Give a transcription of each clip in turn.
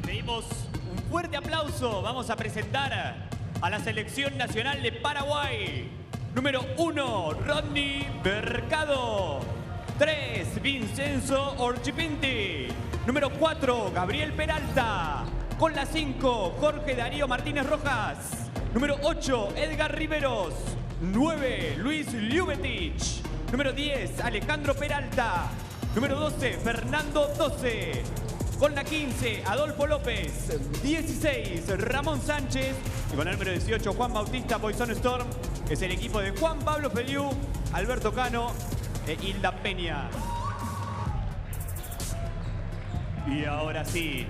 pedimos un fuerte aplauso. Vamos a presentar a la selección nacional de Paraguay. Número 1, Rodney Mercado. 3, Vincenzo Orchipinti. Número 4, Gabriel Peralta. Con la 5, Jorge Darío Martínez Rojas. Número 8, Edgar Riveros. 9, Luis Ljubetich. Número 10, Alejandro Peralta. Número 12, Fernando 12. Con la 15, Adolfo López. 16, Ramón Sánchez. Y con el número 18, Juan Bautista Poison Storm. Es el equipo de Juan Pablo Feliu, Alberto Cano e Hilda Peña. Y ahora sí,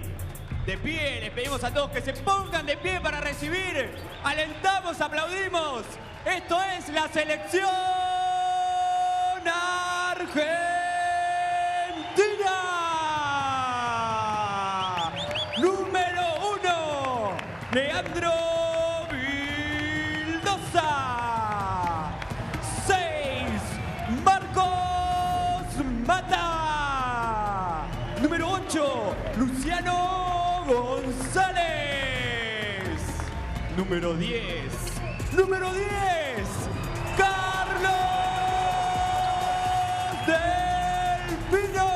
de pie, les pedimos a todos que se pongan de pie para recibir. Alentamos, aplaudimos. Esto es la selección Argentina. Número 1, Leandro Vildosa. 6, Marcos Mata. Número 8, Luciano González. Número 10, Carlos Delfino.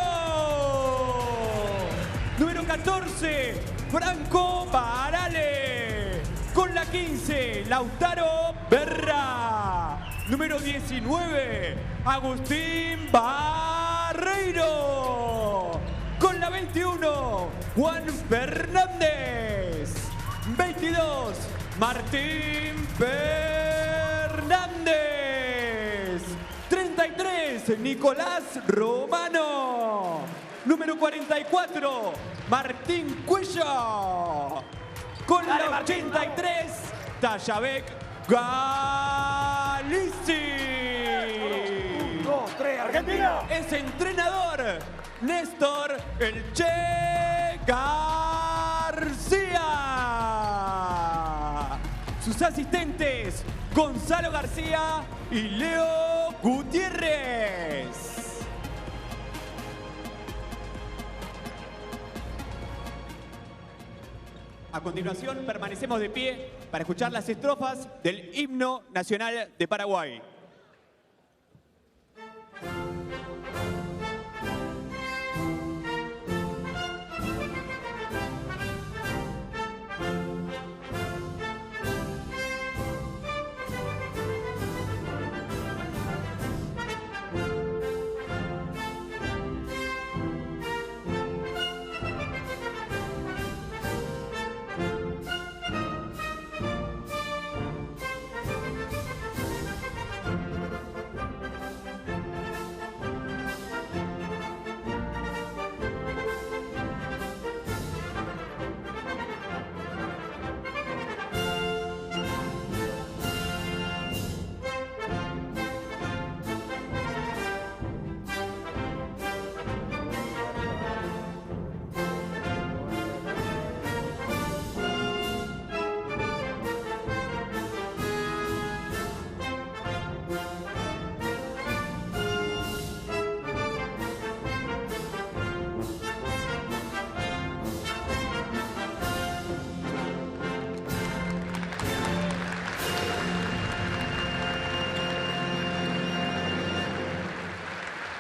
Número 14, Franco Barale. Con la 15, Lautaro Berra. Número 19, Agustín Barreiro. Con la 21, Juan Fernández. 22, Martín Fernández. 33, Nicolás Romano. Número 44, Martín Cuello. Con la 83, Tayabek Galici. 1, 2, 3, Argentina. Es entrenador Néstor El Che García. Sus asistentes, Gonzalo García y Leo Gutiérrez. A continuación, permanecemos de pie para escuchar las estrofas del himno nacional de Paraguay.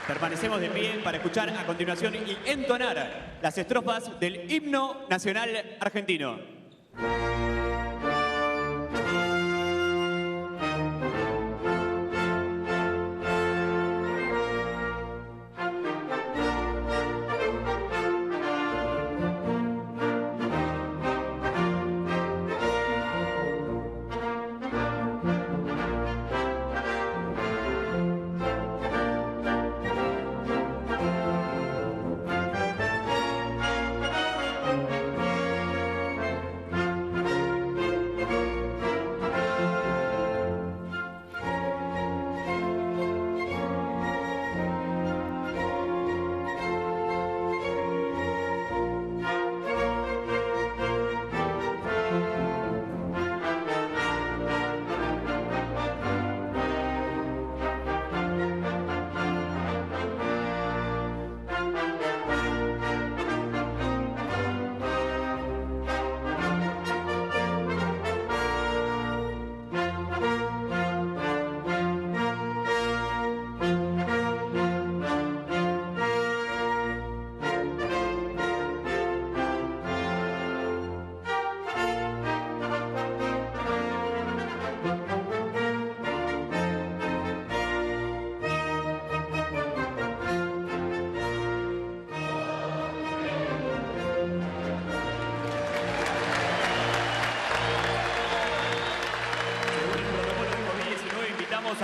Permanecemos de pie para escuchar a continuación y entonar las estrofas del himno nacional argentino.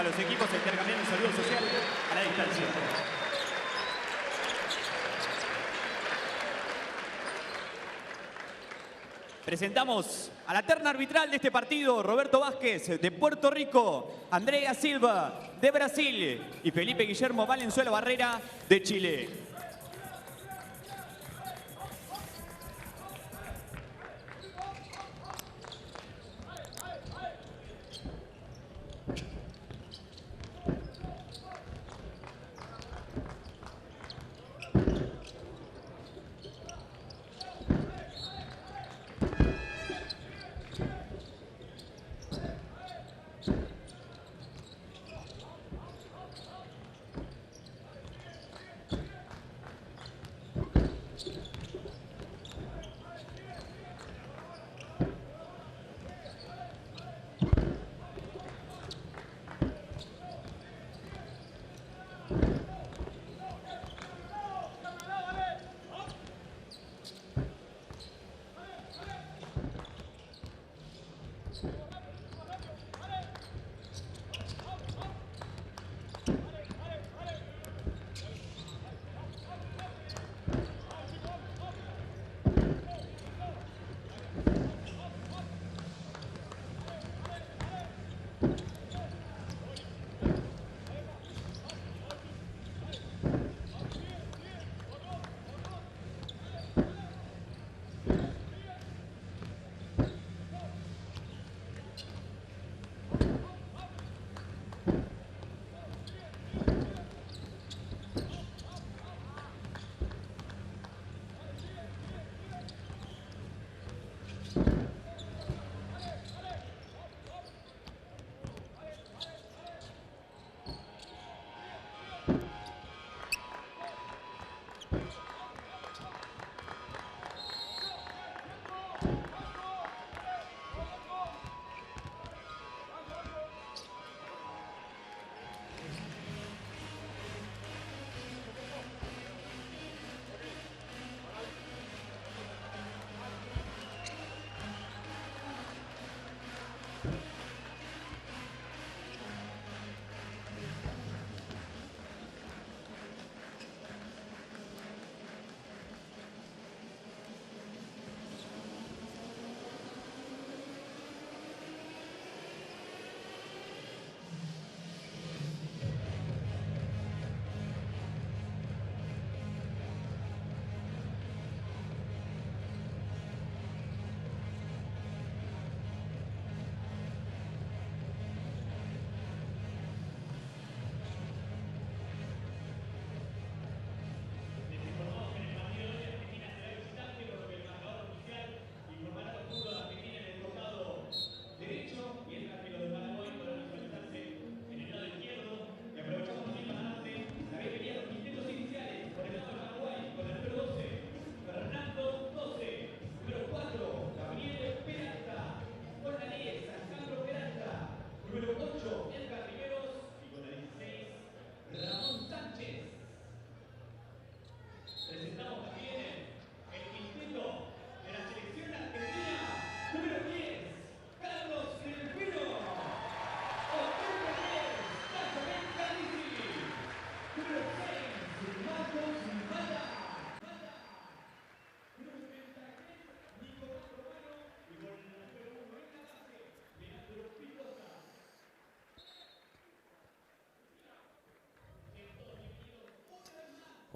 los equipos a intercambiar un saludo social a la distancia. Presentamos a la terna arbitral de este partido, Roberto Vázquez, de Puerto Rico, Andrea Silva, de Brasil, y Felipe Guillermo Valenzuela Barrera, de Chile.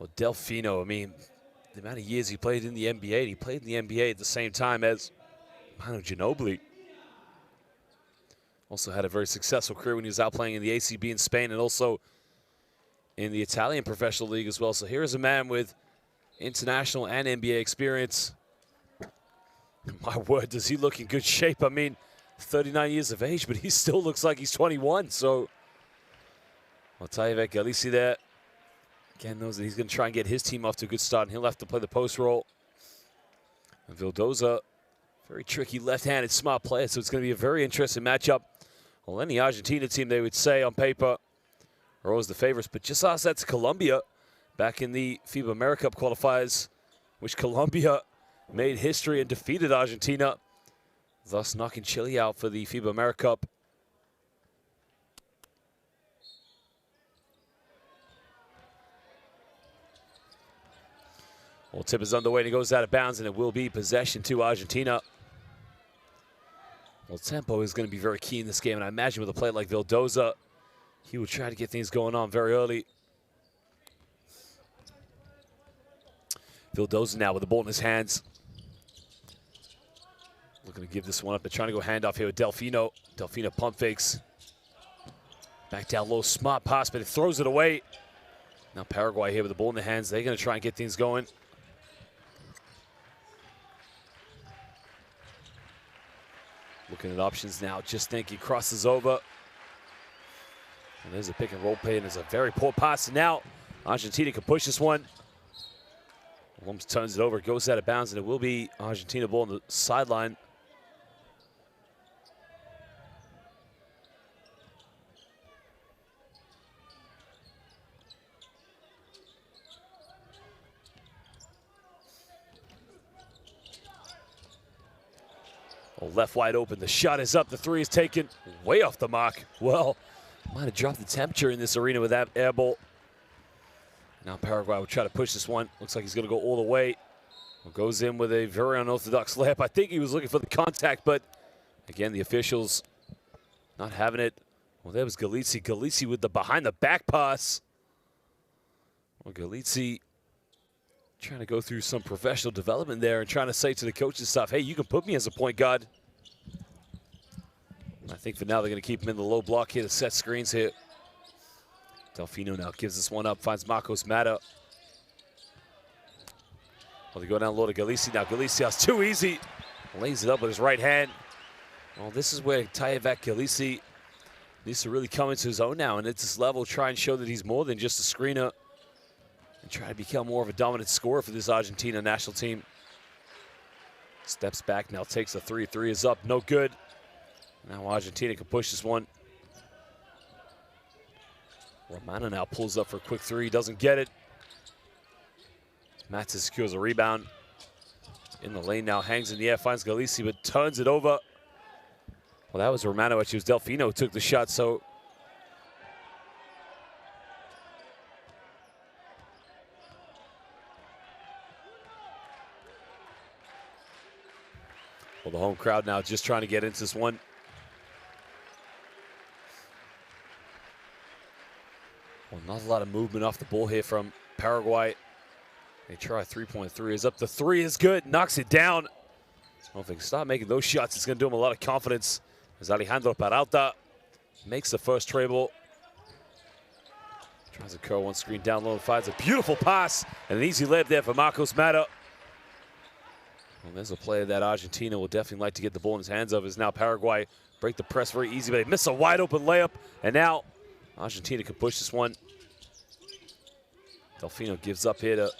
Well, Delfino, I mean, the amount of years he played in the NBA, he played in the NBA at the same time as Manu Ginobili. Also had a very successful career when he was out playing in the ACB in Spain and also in the Italian professional league as well. So here's a man with international and NBA experience. My word, does he look in good shape? I mean, 39 years of age, but he still looks like he's 21. So Otavio Galisi there, again, knows that he's going to try and get his team off to a good start, and he'll have to play the post role. And Vildoza, very tricky left-handed, smart player, so it's going to be a very interesting matchup. Well, any Argentina team, they would say on paper, are always the favorites, but just lost that to Colombia back in the FIBA AmeriCup qualifiers, which Colombia made history and defeated Argentina, thus knocking Chile out for the FIBA AmeriCup. Well, tip is underway and it goes out of bounds, and it will be possession to Argentina. Well, tempo is going to be very key in this game, and I imagine with a player like Vildoza, he will try to get things going on very early. Vildoza now with the ball in his hands. Looking to give this one up. They're trying to go handoff here with Delfino. Delfino pump fakes. Back down low, smart pass, but it throws it away. Now Paraguay here with the ball in their hands. They're going to try and get things going. Looking at options now. Just think he crosses over. And there's a pick and roll play, and there's a very poor pass. And now Argentina can push this one. Holmes turns it over, goes out of bounds, and it will be Argentina ball on the sideline. Oh, left wide open, the shot is up, the three is taken way off the mark. Well, might have dropped the temperature in this arena with that air ball. Now Paraguay will try to push this one. Looks like he's going to go all the way. Goes in with a very unorthodox layup. I think he was looking for the contact, but again, the officials not having it. Well, there was Galizzi. Galizzi with the behind-the-back pass. Well, Galizzi trying to go through some professional development there and trying to say to the coaching staff, hey, you can put me as a point guard. I think for now they're going to keep him in the low block here to set screens here. Delfino now gives this one up, finds Marcos Mata. Well, they go down low to Galizzi. Now Galizzi's too easy. Lays it up with his right hand. Well, this is where Tayevak Galizzi needs to really come into his own now, and at this level try and show that he's more than just a screener and try to become more of a dominant scorer for this Argentina national team. Steps back now, takes the three. Three is up, no good. Now Argentina can push this one. Romano now pulls up for a quick three, doesn't get it. Matzis secures a rebound. In the lane now, hangs in the air, finds Galizzi, but turns it over. Well, that was Romano, actually it was Delfino who took the shot, so. Well, the home crowd now just trying to get into this one. Well, not a lot of movement off the ball here from Paraguay. They try 3.3, is up. The three is good, knocks it down. Well, if they can start making those shots, it's going to do them a lot of confidence. As Alejandro Peralta makes the first treble. Tries to curl one screen down low and finds a beautiful pass and an easy layup there for Marcos Mata. Well, there's a player that Argentina will definitely like to get the ball in his hands of. Is now Paraguay break the press very easy, but they miss a wide open layup, and now Argentina can push this one. Delfino gives up here to,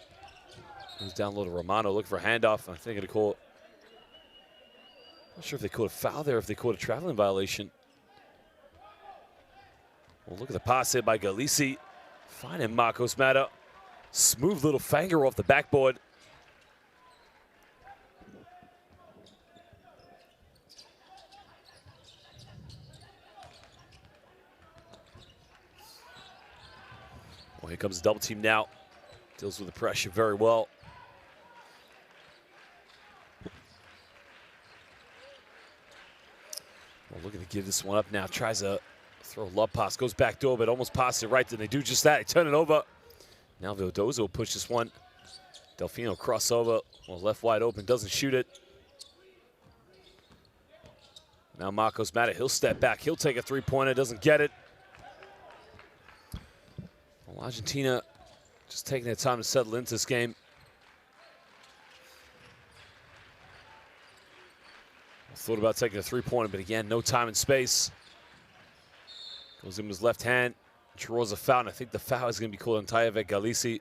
goes down low to Romano, looking for a handoff. I think it'll call, not sure if they called a foul there, if they called a traveling violation. Well, look at the pass here by Galizzi. Finding Marcos Mata. Smooth little finger off the backboard. Well, here comes the double team now. Deals with the pressure very well. Well, looking to give this one up now. Tries a throw a love pass. Goes back door, but almost passes it right. Then they do just that. They turn it over. Now Vildoza will push this one. Delfino crossover. Well, left wide open. Doesn't shoot it. Now Marcos Mata. He'll step back. He'll take a three-pointer. Doesn't get it. Well, Argentina just taking their time to settle into this game. Thought about taking a three-pointer, but again, no time and space. Goes in with his left hand, draws a foul, and I think the foul is going to be called on Tayevak Galizzi.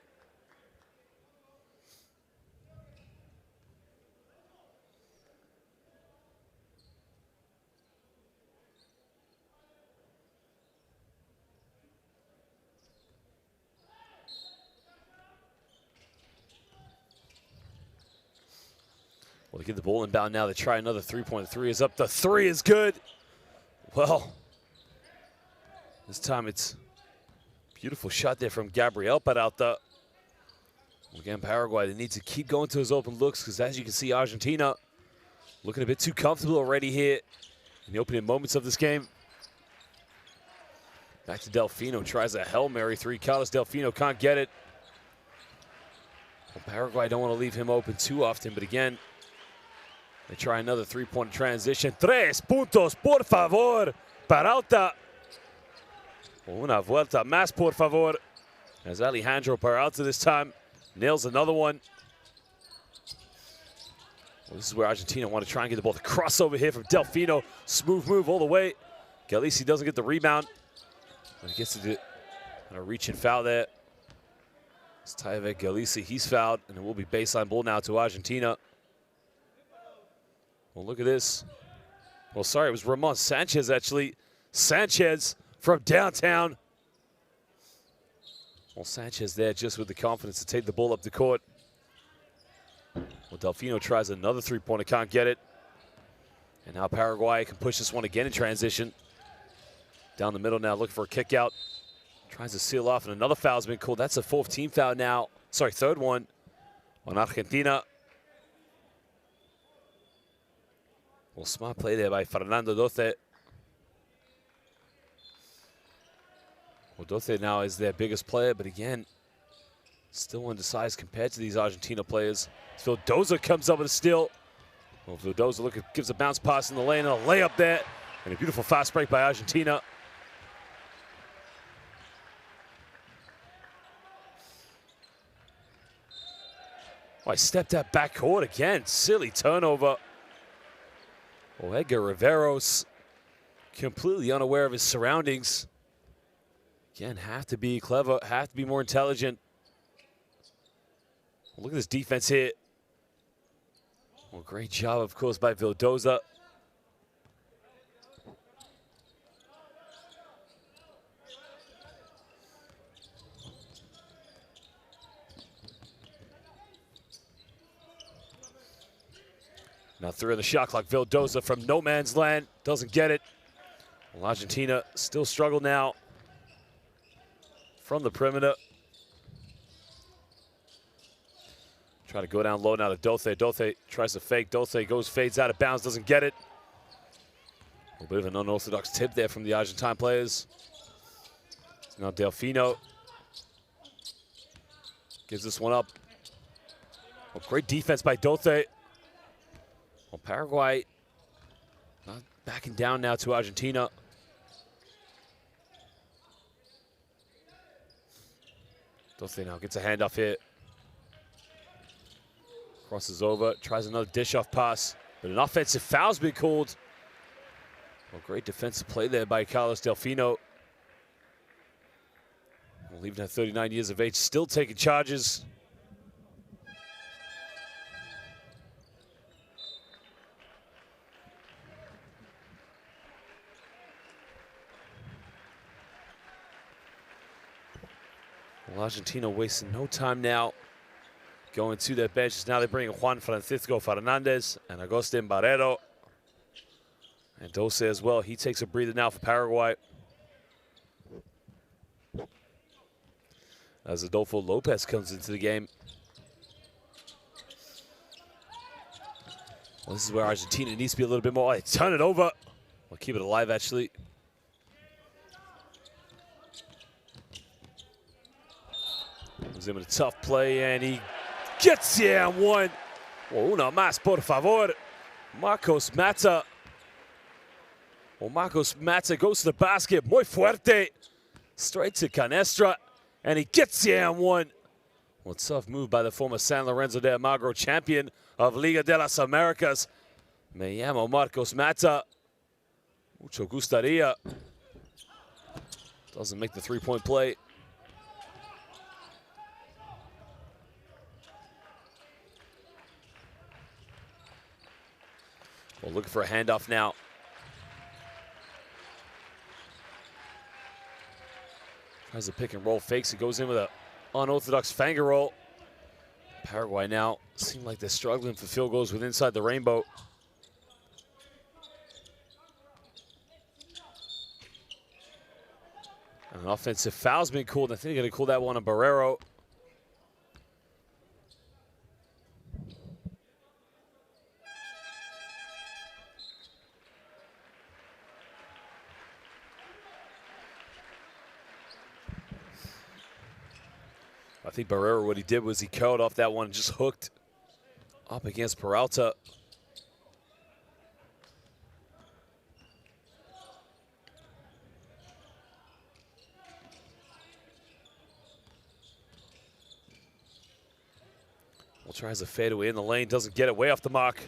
Well, they get the ball inbound now. They try another three-point. Three is up. The three is good. Well, this time it's a beautiful shot there from Gabriel Peralta. Again, Paraguay, they need to keep going to those open looks because as you can see, Argentina looking a bit too comfortable already here in the opening moments of this game. Back to Delfino, tries a Hail Mary three. Carlos Delfino can't get it. Well, Paraguay don't want to leave him open too often, but again, they try another three-point transition. 3 puntos, por favor, Peralta. Una vuelta más, por favor. As Alejandro Peralta this time nails another one. Well, this is where Argentina want to try and get the ball. The crossover here from Delfino. Smooth move all the way. Galisi doesn't get the rebound. But he gets to do a reach-in foul there. It's Tayvek Galisi. He's fouled, and it will be baseline ball now to Argentina. Well, look at this. Well, sorry, it was Ramon Sanchez, actually. Sanchez from downtown. Well, Sanchez there just with the confidence to take the ball up the court. Well, Delfino tries another three-pointer, can't get it. And now Paraguay can push this one again in transition. Down the middle now, looking for a kick out. Tries to seal off, and another foul's been called. That's a fourth team foul now. Sorry, third one on Argentina. Well, smart play there by Fernando Doce. Well, Doce now is their biggest player, but again, still undersized compared to these Argentina players. Vildoza comes up with a steal. Well, Vildoza gives a bounce pass in the lane and a layup there. And a beautiful fast break by Argentina. Oh, I stepped that backcourt again. Silly turnover. Oh, Edgar Riveros, completely unaware of his surroundings. Again, have to be clever, have to be more intelligent. Well, look at this defense here. Well, great job, of course, by Vildoza. Now through the shot clock, Vildoza from no man's land, doesn't get it. Well, Argentina still struggle now from the perimeter. Try to go down low now to Doce. Doce tries to fake. Doce fades out of bounds, doesn't get it. A bit of an unorthodox tip there from the Argentine players. Now Delfino gives this one up. Well, great defense by Doce. Well, Paraguay not backing down now to Argentina. Doce now gets a handoff here. Crosses over, tries another dish-off pass, but an offensive foul's been called. Well, great defensive play there by Carlos Delfino. Well, even at 39 years of age, still taking charges. Well, Argentina wasting no time now. Going to their benches. Now they bring Juan Francisco Fernandez and Agustin Barrero. And Doce as well. He takes a breather now for Paraguay. As Adolfo Lopez comes into the game. Well, this is where Argentina needs to be a little bit more. They turn it over. We'll keep it alive, actually. Was in with a tough play, and he gets here and one. Oh, una más, por favor. Marcos Mata. Well, Marcos Mata goes to the basket. Muy fuerte. Straight to Canestra. And he gets here and one. Well, tough move by the former San Lorenzo de Almagro champion of Liga de las Americas. Me llamo Marcos Mata. Mucho gustaría. Doesn't make the three-point play. Well, looking for a handoff now. Tries a pick and roll, fakes it, goes in with an unorthodox finger roll. Paraguay now seem like they're struggling for field goals with inside the rainbow. And an offensive foul's been called. I think they're going to call that one on Barrero. I think Barrera, what he did was he curled off that one and just hooked up against Peralta. Will tries a fadeaway in the lane, doesn't get it, way off the mark.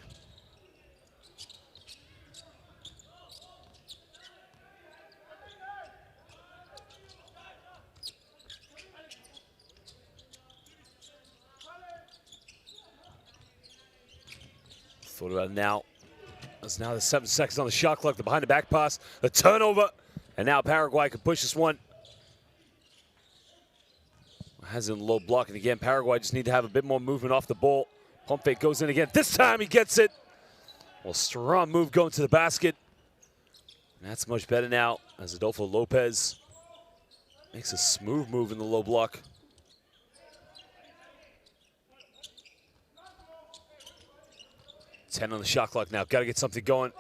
Thought about it now. That's now the 7 seconds on the shot clock, the behind the back pass, the turnover, and now Paraguay can push this one. Has it in the low block, and again, Paraguay just need to have a bit more movement off the ball. Pump fake goes in again. This time he gets it. Well, strong move going to the basket. And that's much better now as Adolfo Lopez makes a smooth move in the low block. Ten on the shot clock now. Got to get something going.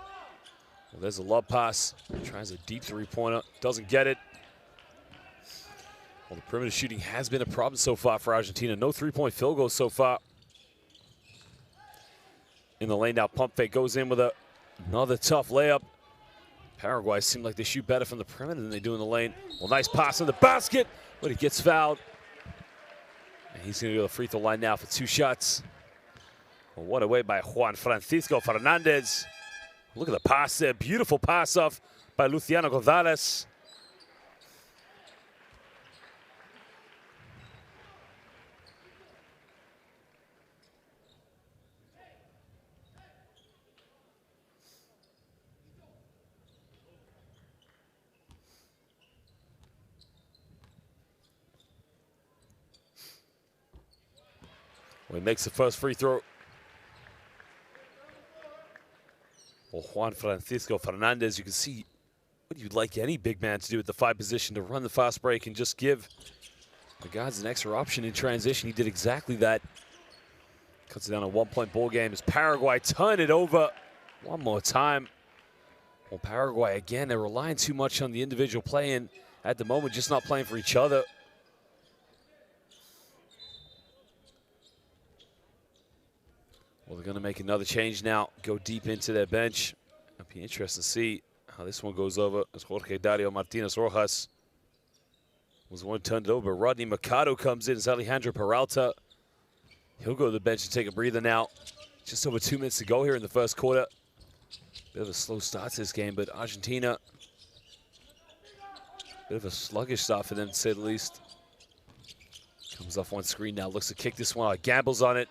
Well, there's a lob pass. Tries a deep three-pointer. Doesn't get it. Well, the perimeter shooting has been a problem so far for Argentina. No three-point field goals so far. In the lane now, pump fake goes in with another tough layup. Paraguay seem like they shoot better from the perimeter than they do in the lane. Well, nice pass in the basket, but he gets fouled. And he's going to go to the free throw line now for 2 shots. Well, what a way by Juan Francisco Fernandez. Look at the pass there. Beautiful pass off by Luciano Gonzalez. Well, he makes the first free throw. Well, Juan Francisco Fernandez, you can see what you'd like any big man to do at the 5 position, to run the fast break and just give the guys an extra option in transition. He did exactly that. Cuts it down a 1-point ball game as Paraguay turn it over one more time. Well, Paraguay, again, they're relying too much on the individual play, and at the moment, just not playing for each other. Well, they're going to make another change now, go deep into their bench. It'll be interesting to see how this one goes over as Jorge Dario Martinez Rojas was the one who turned it over. Rodney Mercado comes in as Alejandro Peralta. He'll go to the bench and take a breather now. Just over 2 minutes to go here in the first quarter. Bit of a slow start to this game, but Argentina, bit of a sluggish start for them, to say the least. Comes off one screen now, looks to kick this one out, gambles on it.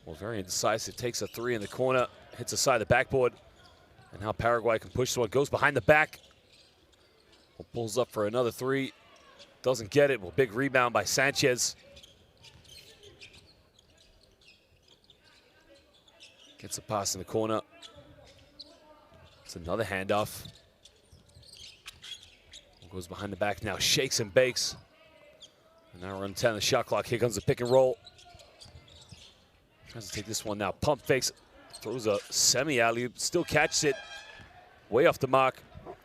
Well, very indecisive, takes a 3 in the corner, hits the side of the backboard. And now Paraguay can push this one, goes behind the back. Well, pulls up for another 3, doesn't get it. Well, big rebound by Sanchez. Gets a pass in the corner. It's another handoff. Goes behind the back now, shakes and bakes. And now we're on 10 on the shot clock. Here comes the pick and roll. Tries to take this one now. Pump fakes, throws a semi-alley-oop, still catches it. Way off the mark. Well,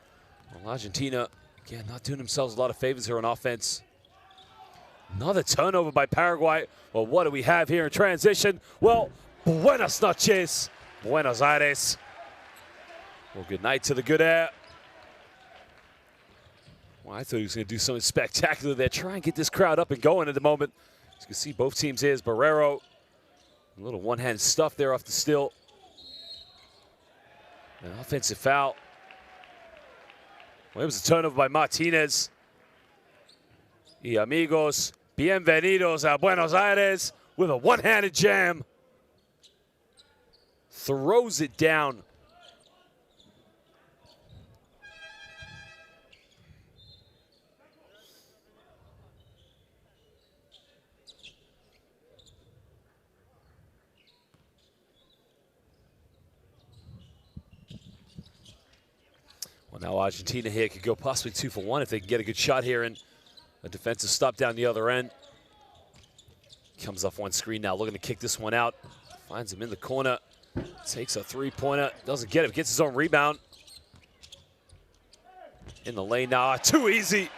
Argentina, again, not doing themselves a lot of favors here on offense. Another turnover by Paraguay. Well, what do we have here in transition? Well, buenas noches, Buenos Aires. Well, good night to the good air. Well, I thought he was going to do something spectacular there. Try and get this crowd up and going at the moment. As you can see, both teams here is Barrero. A little one-hand stuff there off the still. An offensive foul. Well, it was a turnover by Martinez. Y amigos, bienvenidos a Buenos Aires with a one-handed jam. Throws it down. Well, now Argentina here could go possibly 2 for 1 if they can get a good shot here, and a defensive stop down the other end. Comes off one screen now, looking to kick this one out. Finds him in the corner. Takes a 3-pointer. Doesn't get it. Gets his own rebound. In the lane now. Too easy.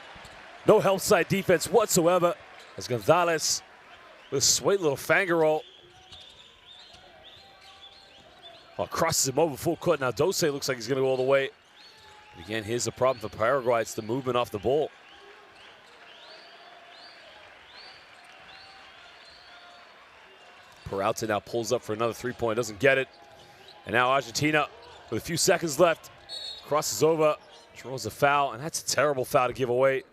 No help side defense whatsoever. as Gonzalez with a sweet little finger roll. Oh, crosses him over full court. Now Dose looks like he's going to go all the way. But again, here's the problem for Paraguay. It's the movement off the ball. Peralta now pulls up for another three-point, doesn't get it. And now Argentina, with a few seconds left, crosses over, draws a foul, and that's a terrible foul to give away,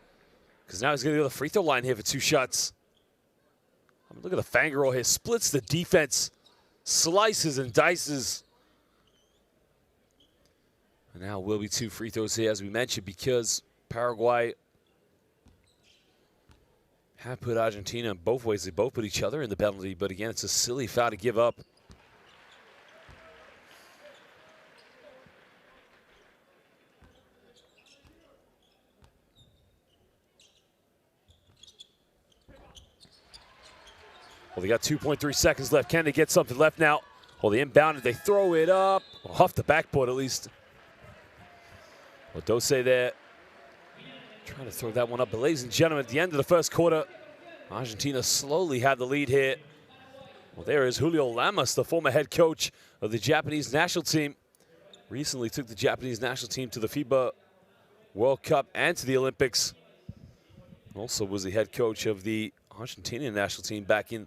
because now he's going to go to the free throw line here for 2 shots. I mean, look at the finger roll here, splits the defense, slices and dices. And now will be 2 free throws here, as we mentioned, because Paraguay have put Argentina in both ways. They both put each other in the penalty, but again, it's a silly foul to give up. Well, they got 2.3 seconds left. Can they get something left now? Well, they inbounded, they throw it up. Well, off the backboard at least. Well, Dose there trying to throw that one up. But ladies and gentlemen, at the end of the first quarter, Argentina slowly had the lead here. Well, there is Julio Lamas, the former head coach of the Japanese national team. Recently took the Japanese national team to the FIBA World Cup and to the Olympics. Also was the head coach of the Argentinian national team back in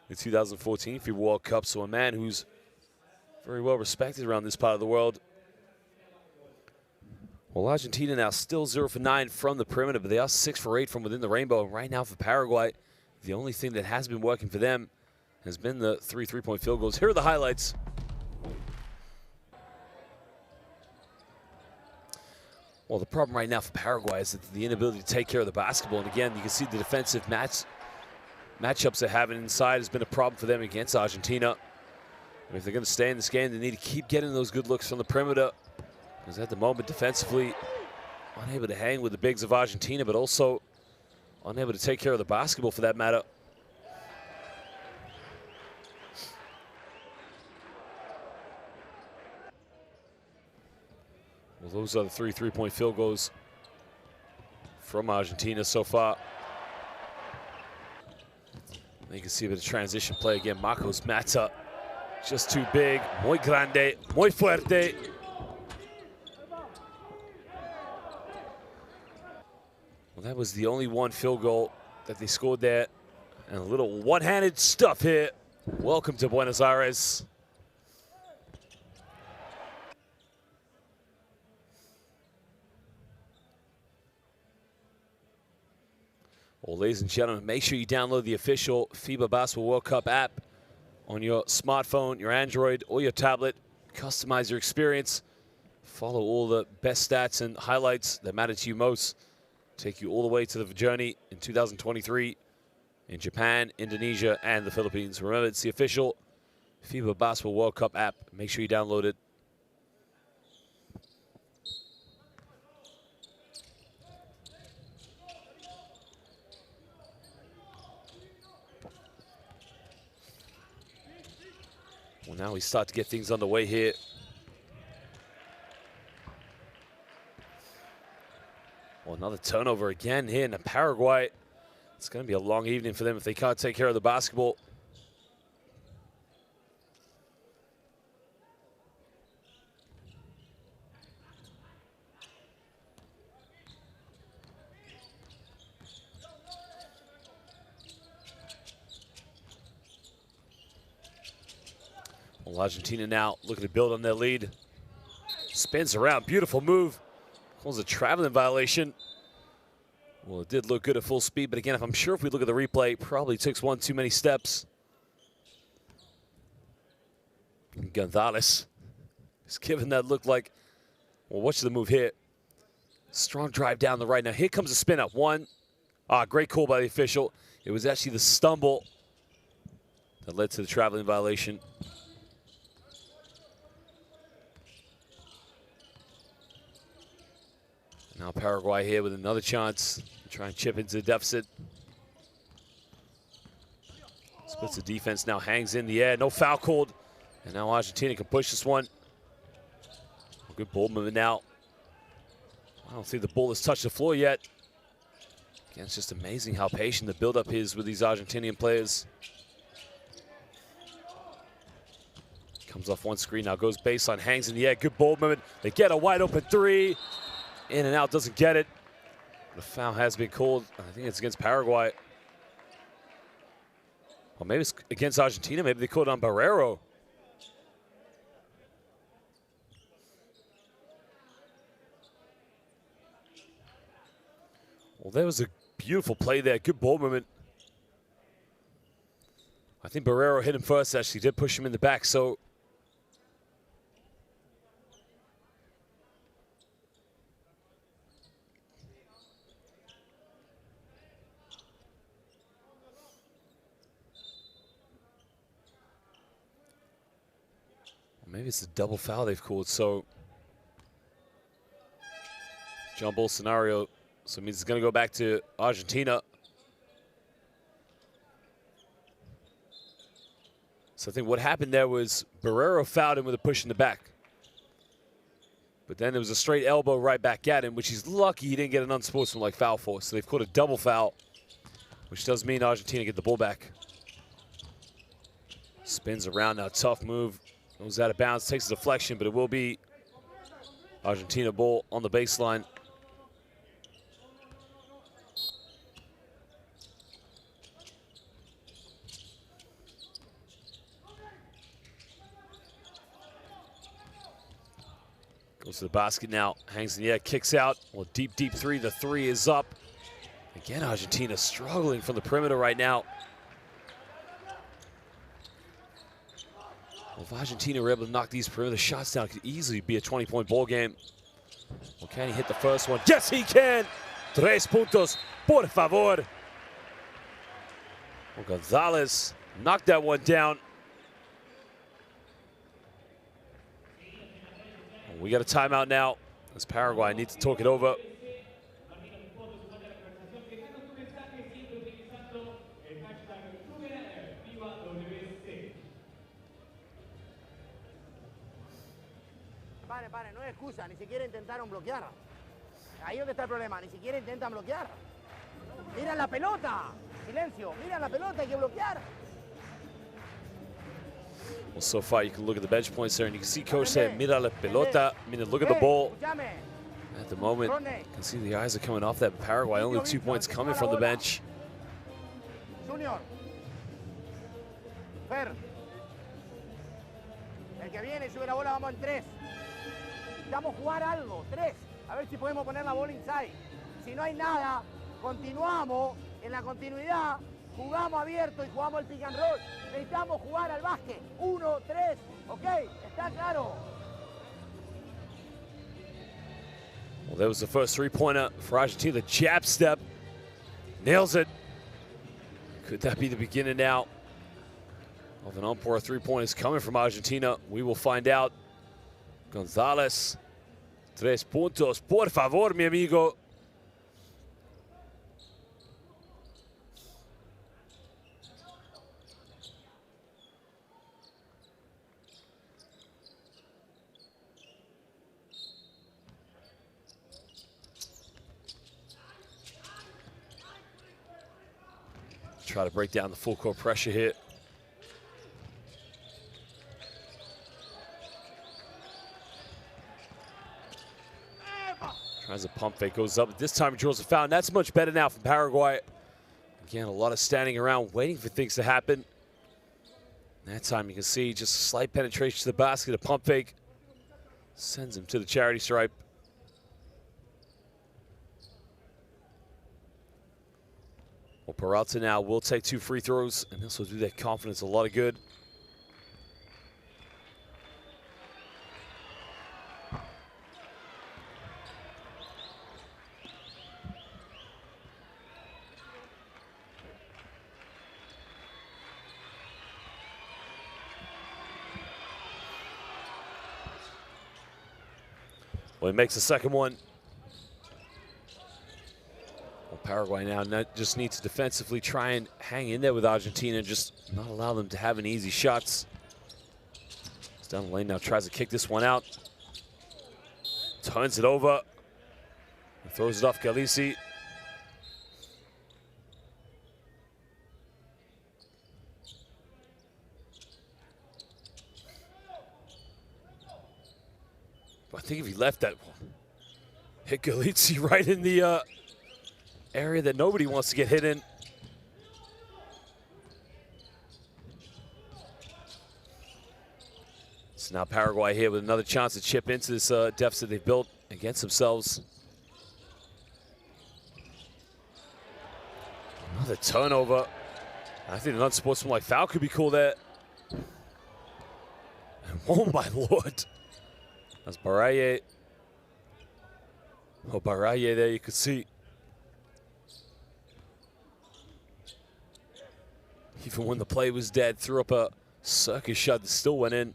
the 2014 FIBA World Cup. So a man who's very well respected around this part of the world. Well, Argentina now still 0 for 9 from the perimeter, but they are 6 for 8 from within the rainbow. And right now for Paraguay, the only thing that has been working for them has been the 3 three-point field goals. Here are the highlights. Well, the problem right now for Paraguay is the inability to take care of the basketball. And again, you can see the defensive matchups they're having inside has been a problem for them against Argentina. And if they're going to stay in this game, they need to keep getting those good looks from the perimeter. Because at the moment, defensively, unable to hang with the bigs of Argentina, but also unable to take care of the basketball for that matter. Well, those are the 3 three-point field goals from Argentina so far. And you can see a bit of transition play again. Marcos Mata, just too big. Muy grande, muy fuerte. Well, that was the only one field goal that they scored there. And a little one-handed stuff here. Welcome to Buenos Aires. Well, ladies and gentlemen, make sure you download the official FIBA Basketball World Cup app on your smartphone, your Android, or your tablet. Customize your experience. Follow all the best stats and highlights that matter to you most. Take you all the way to the journey in 2023 in Japan, Indonesia, and the Philippines. Remember, it's the official FIBA Basketball World Cup app. Make sure you download it. Well, now we start to get things underway here. Well, another turnover again here in Paraguay. It's going to be a long evening for them if they can't take care of the basketball. Well, Argentina now looking to build on their lead. Spins around, beautiful move. Calls a traveling violation. Well, it did look good at full speed, but again, I'm sure if we look at the replay, probably took one too many steps. Gonzalez is giving that look like, well, watch the move here. Strong drive down the right. Now here comes a spin up. One, great call by the official. It was actually the stumble that led to the traveling violation. Now Paraguay here with another chance to try and chip into the deficit. Splits the defense, now hangs in the air, no foul called. And now Argentina can push this one. Good ball movement now. I don't think the ball has touched the floor yet. Again, it's just amazing how patient the build-up is with these Argentinian players. Comes off one screen, now goes baseline, hangs in the air, good ball movement. They get a wide open three. In and out, doesn't get it. The foul has been called. I think it's against Paraguay. Or maybe it's against Argentina. Maybe they called it on Barrero. Well, there was a beautiful play there. Good ball movement. I think Barrero hit him first, actually. Did push him in the back, so. Maybe it's a double foul they've called, so. Jump ball scenario. So it means it's going to go back to Argentina. So I think what happened there was Barrero fouled him with a push in the back. But then there was a straight elbow right back at him, which he's lucky he didn't get an unsportsmanlike foul for. So they've called a double foul, which does mean Argentina get the ball back. Spins around now, tough move. Goes out of bounds, takes a deflection, but it will be Argentina ball on the baseline. Goes to the basket now, hangs in the air, kicks out. Well, deep, deep three. The three is up. Again, Argentina struggling from the perimeter right now. Well, if Argentina were able to knock these perimeter shots down, it could easily be a 20-point ball game. Well, can he hit the first one? Yes, he can! 3 puntos, por favor. Well, Gonzalez knocked that one down. We got a timeout now as Paraguay needs to talk it over. Pare, no es excusa, ni siquiera intentaron bloquear. Ahí es donde está el problema, ni siquiera intentan bloquear. Mira la pelota, silencio, mira la pelota, hay que bloquear. Well, so far you can look at the bench points there and you can see coach saying, mira la pelota, meaning look at the ball. At the moment, you can see the eyes are coming off that Paraguay, only 2 points coming from the bench. Junior. Fer. El que viene, sube la bola, vamos en 3. Necesitamos jugar algo, 3. A ver si podemos poner la bola inside. Si no hay nada, continuamos en la continuidad. Jugamos abierto y jugamos el pick and roll. Necesitamos jugar al básquet. 1, 3, ok, está claro. Well, that was the first three-pointer for Argentina. The jab step, nails it. Could that be the beginning now of an on-pour three-pointers coming from Argentina? We will find out. Gonzalez, 3 puntos, por favor, mi amigo. Try to break down the full court pressure here. Tries a pump fake, goes up. This time he draws a foul, and that's much better now from Paraguay. Again, a lot of standing around, waiting for things to happen. That time you can see just a slight penetration to the basket, a pump fake. Sends him to the charity stripe. Well, Peralta now will take 2 free throws, and this will do that confidence a lot of good. Well, he makes the second one. Well, Paraguay now just needs to defensively try and hang in there with Argentina and just not allow them to have any easy shots. He's down the lane now, tries to kick this one out. Turns it over. And throws it off Galisi. I think if he left that, hit Galizzi right in the area that nobody wants to get hit in. So now Paraguay here with another chance to chip into this deficit they've built against themselves. Another turnover. I think an unsportsmanlike foul could be called there. Oh my lord. That's Baraye. Oh, Baraye there, you could see. Even when the play was dead, threw up a circus shot that still went in.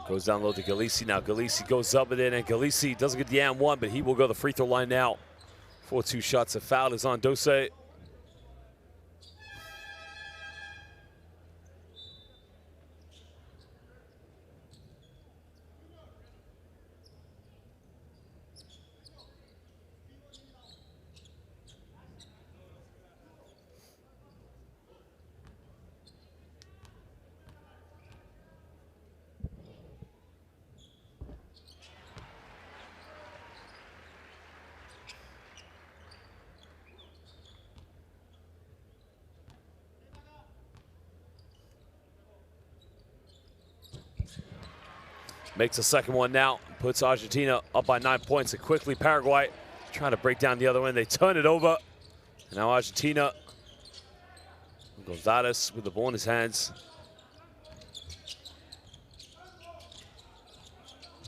Goes down low to Galizzi now. Galizzi goes up with it, and Galizzi doesn't get the and one, but he will go to the free throw line now. 4-2 shots. A foul is on Dose. Makes a second one now, puts Argentina up by 9 points, and quickly Paraguay trying to break down the other end. They turn it over. And now Argentina, Gonzalez with the ball in his hands.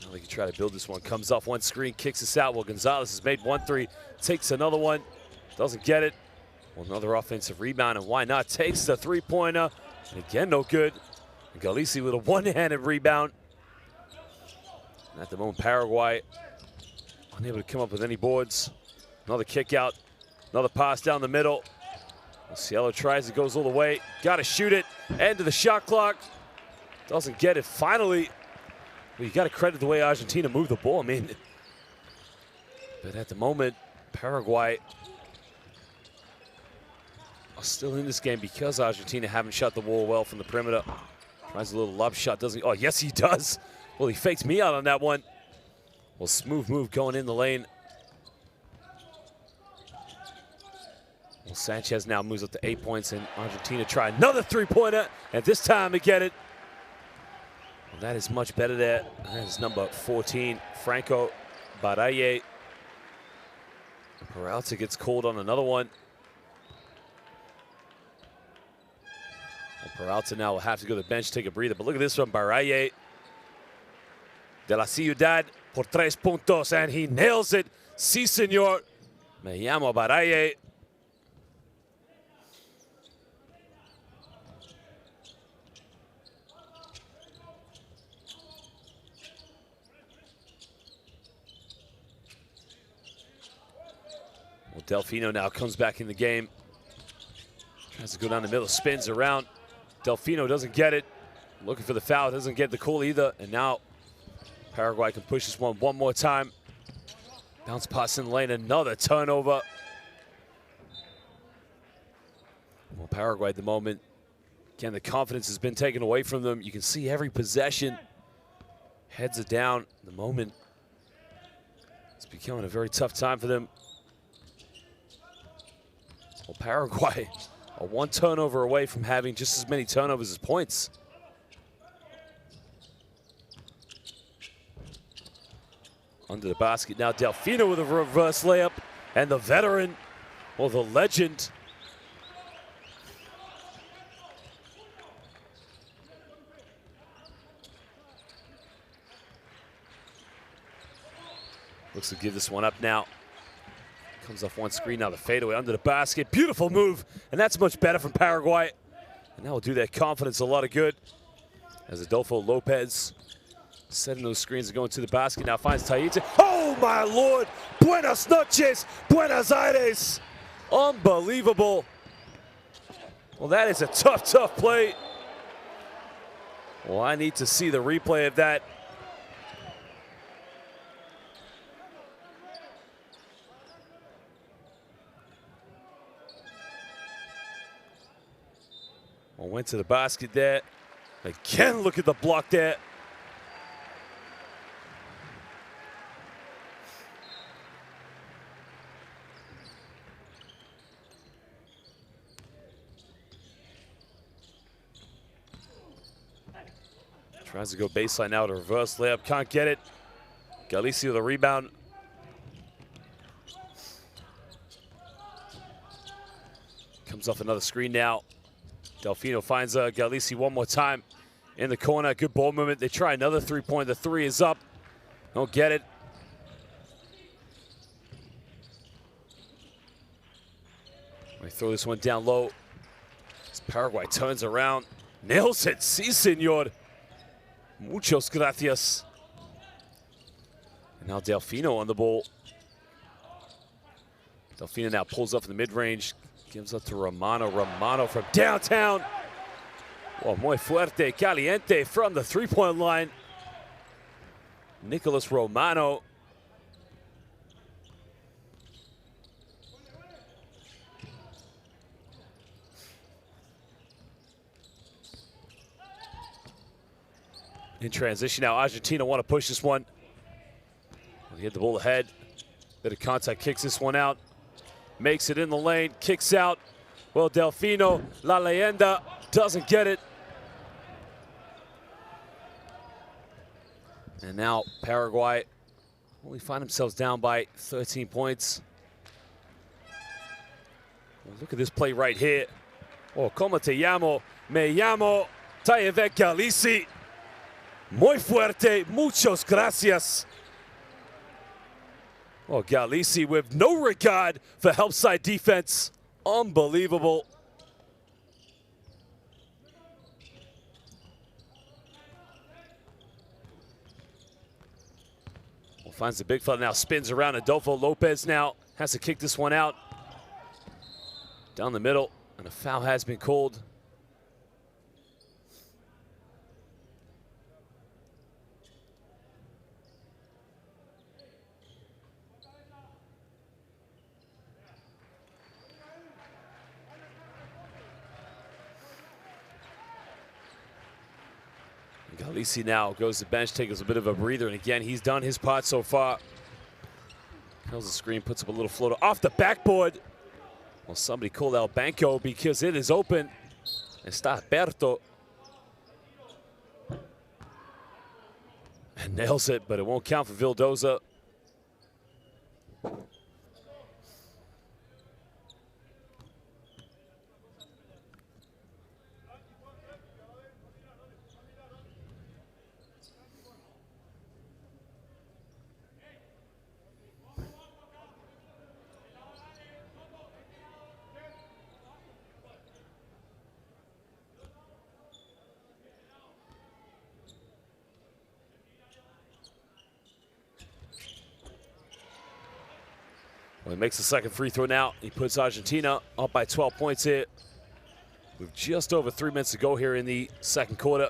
Now they can try to build this one. Comes off one screen, kicks this out. Well, Gonzalez has made 1-3, takes another one, doesn't get it. Well, another offensive rebound, and why not? Takes the three-pointer, and again, no good. And Galizzi with a one-handed rebound. At the moment, Paraguay unable to come up with any boards. Another kick out, another pass down the middle. Cielo tries, it goes all the way. Got to shoot it. End of the shot clock. Doesn't get it. Finally, well, you got to credit the way Argentina moved the ball. I mean, but at the moment, Paraguay are still in this game because Argentina haven't shot the wall well from the perimeter. Tries a little lob shot, doesn't he? Oh, yes, he does. Well, he fakes me out on that one. Well, smooth move going in the lane. Well, Sanchez now moves up to 8 points, and Argentina try another three-pointer, and this time they get it. Well, that is much better there. That is number 14, Franco Baraye. Peralta gets called on another one. Well, Peralta now will have to go to the bench, take a breather, but look at this from Baraye. De la Ciudad por 3 puntos, and he nails it. Sí, señor. Me llamo Baraye. Well, Delfino now comes back in the game. Tries to go down the middle, spins around. Delfino doesn't get it. Looking for the foul, doesn't get the call either, and now Paraguay can push this one more time. Bounce pass in the lane, another turnover. Well, Paraguay at the moment, again, the confidence has been taken away from them. You can see every possession. Heads are down. At the moment, it's becoming a very tough time for them. Well, Paraguay are one turnover away from having just as many turnovers as points. Under the basket now, Delfino with a reverse layup, and the veteran, well, the legend. Looks to give this one up now. Comes off one screen, now the fadeaway under the basket. Beautiful move, and that's much better from Paraguay. And that will do their confidence a lot of good. As Adolfo Lopez setting those screens and going to the basket, now finds Taite. Oh my lord! Buenas noches, Buenos Aires! Unbelievable. Well, that is a tough, tough play. Well, I need to see the replay of that. Well, went to the basket there. Again, look at the block there. Tries to go baseline now to reverse layup, can't get it. Galisi with a rebound. Comes off another screen now. Delfino finds Galisi one more time in the corner. Good ball movement. They try another three-point. The three is up. Don't get it. They throw this one down low. As Paraguay turns around. Nails it. Si, senor. Muchos gracias. And now Delfino on the ball. Delfino now pulls up in the mid-range. Gives up to Romano. Romano from downtown. Oh, muy fuerte, caliente from the three-point line. Nicholas Romano. In transition now, Argentina want to push this one. They hit the ball ahead. Bit of contact, kicks this one out. Makes it in the lane, kicks out. Well, Delfino, La Leyenda, doesn't get it. And now Paraguay only find themselves down by 13 points. Well, look at this play right here. Oh, como te llamo? Me llamo Tayevek Galisi. Muy fuerte, muchos gracias. Oh, Galisi with no regard for help side defense. Unbelievable. Well, finds the big fella now, spins around. Adolfo Lopez now has to kick this one out. Down the middle, and a foul has been called. Galisi now goes to the bench, takes a bit of a breather, and again, he's done his part so far. Kills the screen, puts up a little floater off the backboard. Well, somebody called out Banco because it is open. Está aperto. And nails it, but it won't count for Vildoza. Well, he makes the second free throw now. He puts Argentina up by 12 points here. With just over 3 minutes to go here in the second quarter.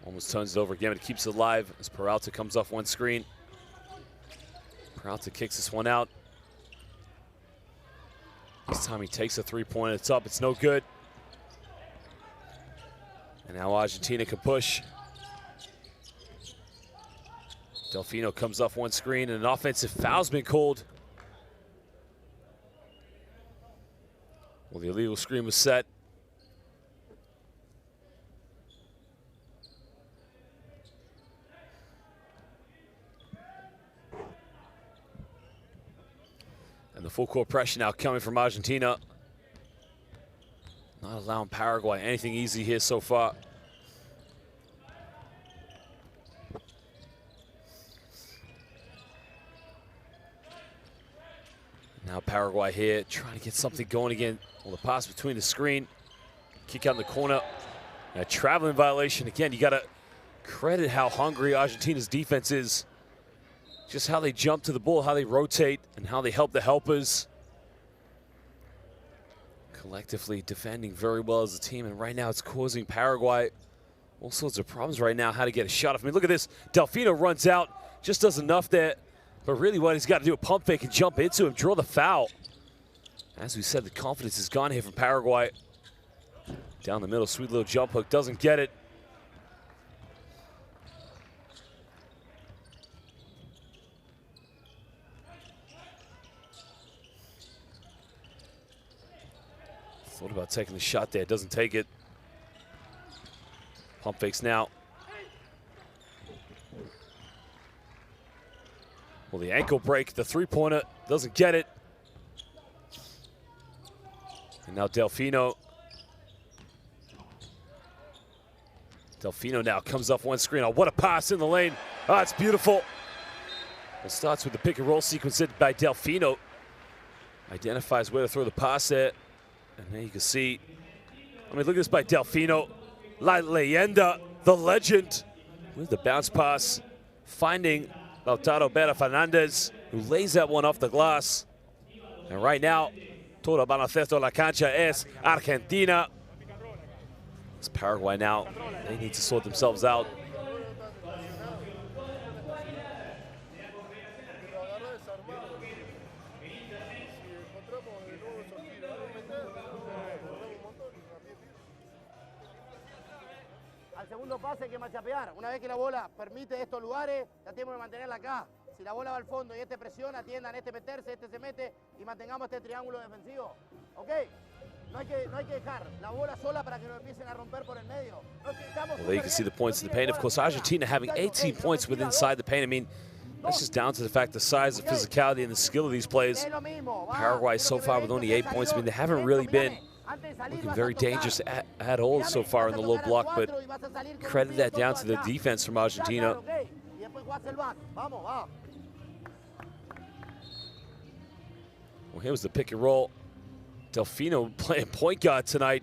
Almost turns it over again, but it keeps it alive as Peralta comes off one screen. Peralta kicks this one out. This time he takes a three-pointer. It's up. It's no good. And now Argentina can push. Delfino comes off one screen, and an offensive foul's been called. Well, the illegal screen was set. And the full court pressure now coming from Argentina. Not allowing Paraguay anything easy here so far. Now Paraguay here trying to get something going again. Well, the pass between the screen, kick out in the corner, and a traveling violation. Again, you got to credit how hungry Argentina's defense is. Just how they jump to the ball, how they rotate, and how they help the helpers. Collectively defending very well as a team, and right now it's causing Paraguay all sorts of problems right now, how to get a shot off. I mean, look at this. Delfino runs out, just does enough there. But really what he's got to do, a pump fake and jump into him, draw the foul. As we said, the confidence is gone here from Paraguay. Down the middle, sweet little jump hook, doesn't get it. Thought about taking the shot there, doesn't take it. Pump fakes now. Well, the ankle break, the three-pointer, doesn't get it. And now Delfino. Delfino now comes off one screen. Oh, what a pass in the lane. Ah, it's beautiful. It starts with the pick and roll sequence by Delfino. Identifies where to throw the pass at. And there you can see, I mean, look at this by Delfino. La Leyenda, the legend, with the bounce pass, finding Lautaro Vera Fernandez, who lays that one off the glass. And right now, todo baloncesto la cancha es Argentina. It's Paraguay now. They need to sort themselves out. Al segundo pase hay que machapear. Una vez que la bola permite estos lugares, tratemos de mantenerla acá. Si la bola va al fondo y este presiona, atiendan este meterse, este se mete y mantengamos este triángulo defensivo. ¿Ok? No hay que dejar la bola sola para que no empiecen a romper por el medio. Well, there you can see the points in the paint. Of course, Argentina having 18 points with inside the paint. I mean, that's just down to the fact the size, the physicality, and the skill of these players. Paraguay so far with only 8 points. I mean, they haven't really been looking very dangerous at all so far in the low block, but credit that down to the defense from Argentina. Well, here was the pick and roll. Delfino playing point guard tonight.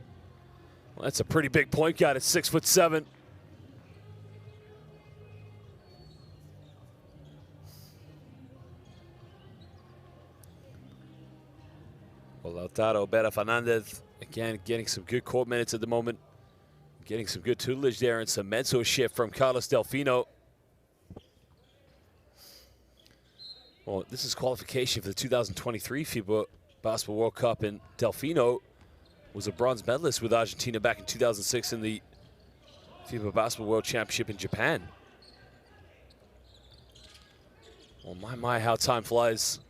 Well, that's a pretty big point guard at 6'7". Well, Lautaro Vera Fernandez, again, getting some good court minutes at the moment. Getting some good tutelage there and some mentorship from Carlos Delfino. Well, this is qualification for the 2023 FIBA Basketball World Cup, and Delfino was a bronze medalist with Argentina back in 2006 in the FIBA Basketball World Championship in Japan. Well, my, how time flies.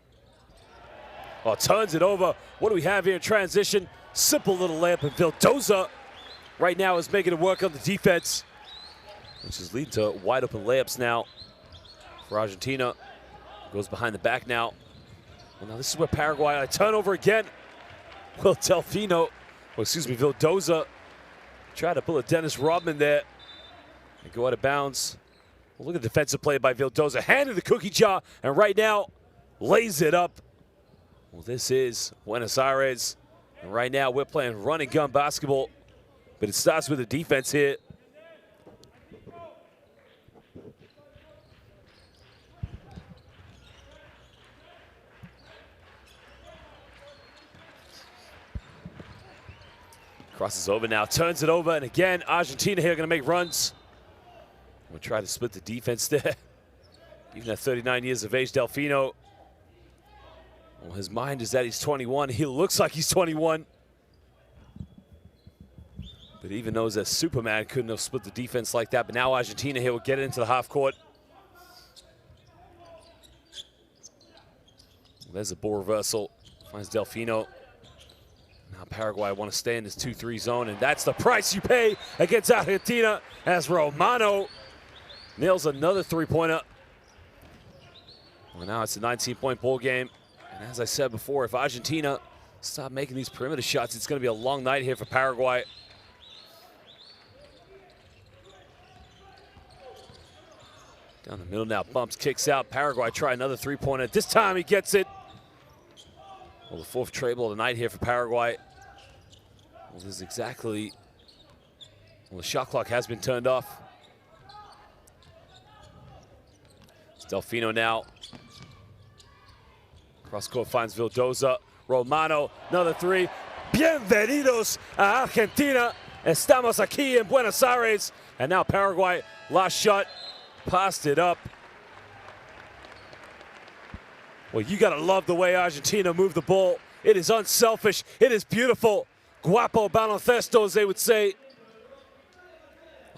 Oh, turns it over. What do we have here in transition? Simple little layup, and Vildoza right now is making it work on the defense, which is leading to wide open layups now for Argentina. Goes behind the back now. Well, now this is where Paraguay, a turnover again. Well, Delfino, Vildoza tried to pull a Dennis Rodman there and go out of bounds. Well, look at the defensive play by Vildoza, handed the cookie jar, and right now lays it up. Well, this is Buenos Aires, and right now we're playing run and gun basketball, but it starts with the defense here. Crosses over now, turns it over, and again, Argentina here going to make runs. We'll try to split the defense there. Even at 39 years of age, Delfino, well, his mind is that he's 21. He looks like he's 21. But he even knows that Superman couldn't have split the defense like that. But now Argentina here will get it into the half court. Well, there's a ball reversal. Finds Delfino. Now Paraguay want to stay in this 2-3 zone, and that's the price you pay against Argentina as Romano nails another three-pointer. Well, now it's a 19-point ball game. And as I said before, if Argentina stop making these perimeter shots, it's going to be a long night here for Paraguay. Down the middle now, bumps, kicks out. Paraguay try another three-pointer. This time he gets it. Well, the fourth trey ball of the night here for Paraguay. Well, this is exactly, well, the shot clock has been turned off. It's Delfino now. Cross court finds Vildoza. Romano, another three. Bienvenidos a Argentina. Estamos aquí en Buenos Aires. And now Paraguay, last shot, passed it up. Well, you gotta love the way Argentina moved the ball It is unselfish. It is beautiful. Guapo baloncesto, as they would say.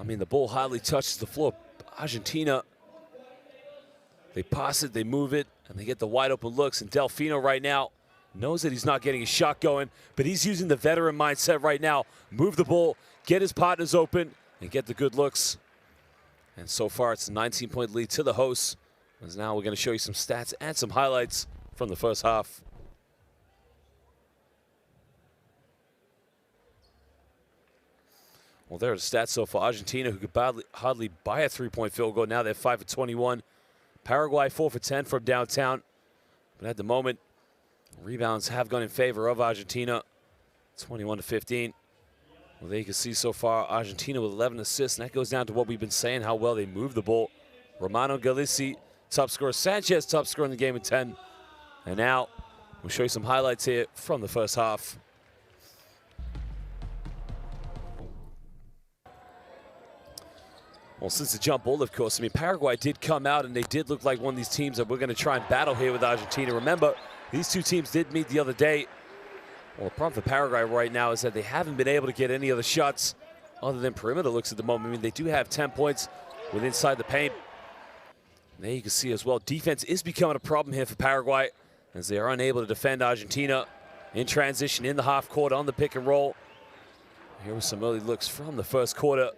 I mean, the ball hardly touches the floor. Argentina, they pass it, they move it, and they get the wide open looks. And Delfino right now knows that he's not getting a shot going, but he's using the veteran mindset right now. Move the ball, get his partners open, and get the good looks. And so far, it's a 19-point lead to the hosts. As now we're going to show you some stats and some highlights from the first half. Well, there are the stats so far. Argentina, who could hardly buy a three-point field goal, now they're 5 for 21. Paraguay 4 for 10 from downtown. But at the moment, rebounds have gone in favor of Argentina, 21 to 15. Well, there you can see so far Argentina with 11 assists, and that goes down to what we've been saying, how well they move the ball. Romano Galisi, top scorer. Sanchez, top scorer in the game with 10. And now we'll show you some highlights here from the first half. Well, since the jump ball, of course, I mean, Paraguay did come out, and they did look like one of these teams that we're going to try and battle here with Argentina. Remember, these two teams did meet the other day. Well, the problem for Paraguay right now is that they haven't been able to get any other shots other than perimeter looks at the moment. I mean, they do have 10 points with inside the paint. And there you can see as well, defense is becoming a problem here for Paraguay as they are unable to defend Argentina in transition in the half court on the pick and roll. Here were some early looks from the first quarter.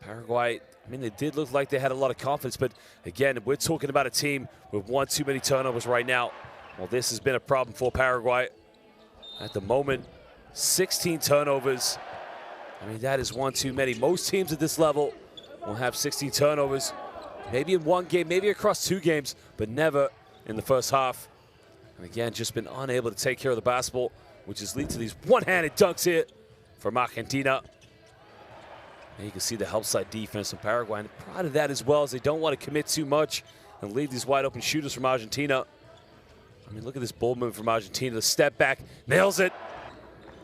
Paraguay, I mean, they did look like they had a lot of confidence, but again, we're talking about a team with one too many turnovers right now. Well, this has been a problem for Paraguay. At the moment, 16 turnovers. I mean, that is one too many. Most teams at this level will have 16 turnovers, maybe in one game, maybe across two games, but never in the first half. And again, just been unable to take care of the basketball, which has led to these one-handed dunks here from Argentina. And you can see the help side defense from Paraguay. And proud of that as well, as they don't want to commit too much and leave these wide open shooters from Argentina. I mean, look at this ball move from Argentina. The step back, nails it.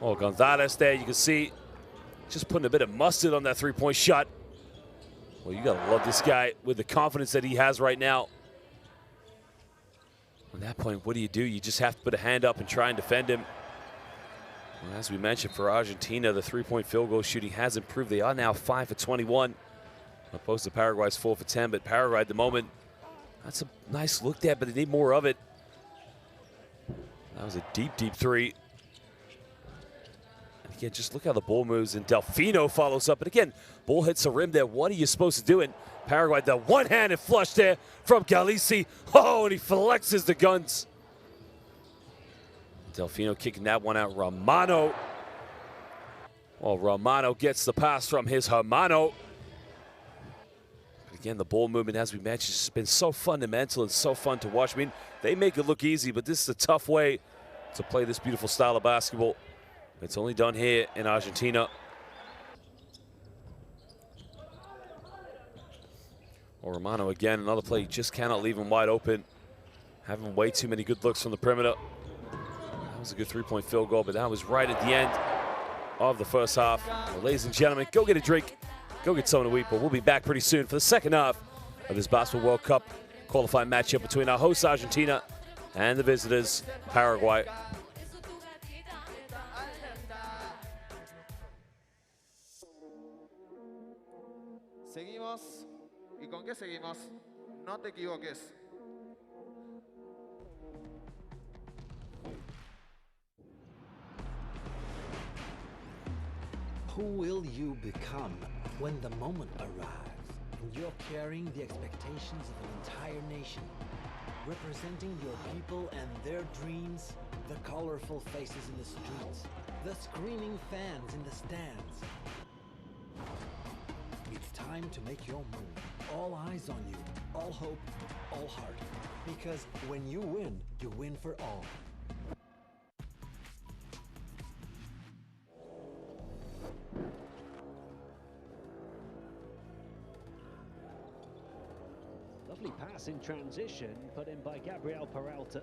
Oh, Gonzalez there, you can see just putting a bit of mustard on that three-point shot. Well, you gotta love this guy with the confidence that he has right now. At that point, what do? You just have to put a hand up and try and defend him. Well, as we mentioned, for Argentina, the three-point field goal shooting has improved. They are now 5 for 21, opposed to Paraguay's 4 for 10. But Paraguay at the moment, that's a nice look there, but they need more of it. That was a deep, deep three. And again, just look how the ball moves, and Delfino follows up. And again, ball hits the rim there. What are you supposed to do? And Paraguay, the one-handed flush there from Galisi. Oh, and he flexes the guns. Delfino kicking that one out. Romano. Well, Romano gets the pass from his Hermano. But again, the ball movement, as we mentioned, has been so fundamental and so fun to watch. I mean, they make it look easy, but this is a tough way to play this beautiful style of basketball. It's only done here in Argentina. Well, Romano again, another play, you just cannot leave him wide open. Having way too many good looks from the perimeter. That was a good three-point field goal, but that was right at the end of the first half. Well, ladies and gentlemen, go get a drink, go get something to eat, but we'll be back pretty soon for the second half of this Basketball World Cup qualifying matchup between our hosts, Argentina, and the visitors, Paraguay. Seguimos. ¿Y con qué seguimos? No te equivoques. Who will you become when the moment arrives and you're carrying the expectations of an entire nation, representing your people and their dreams, the colorful faces in the streets, the screaming fans in the stands? It's time to make your move. All eyes on you, all hope, all heart. Because when you win for all. Lovely pass in transition, put in by Gabriel Peralta.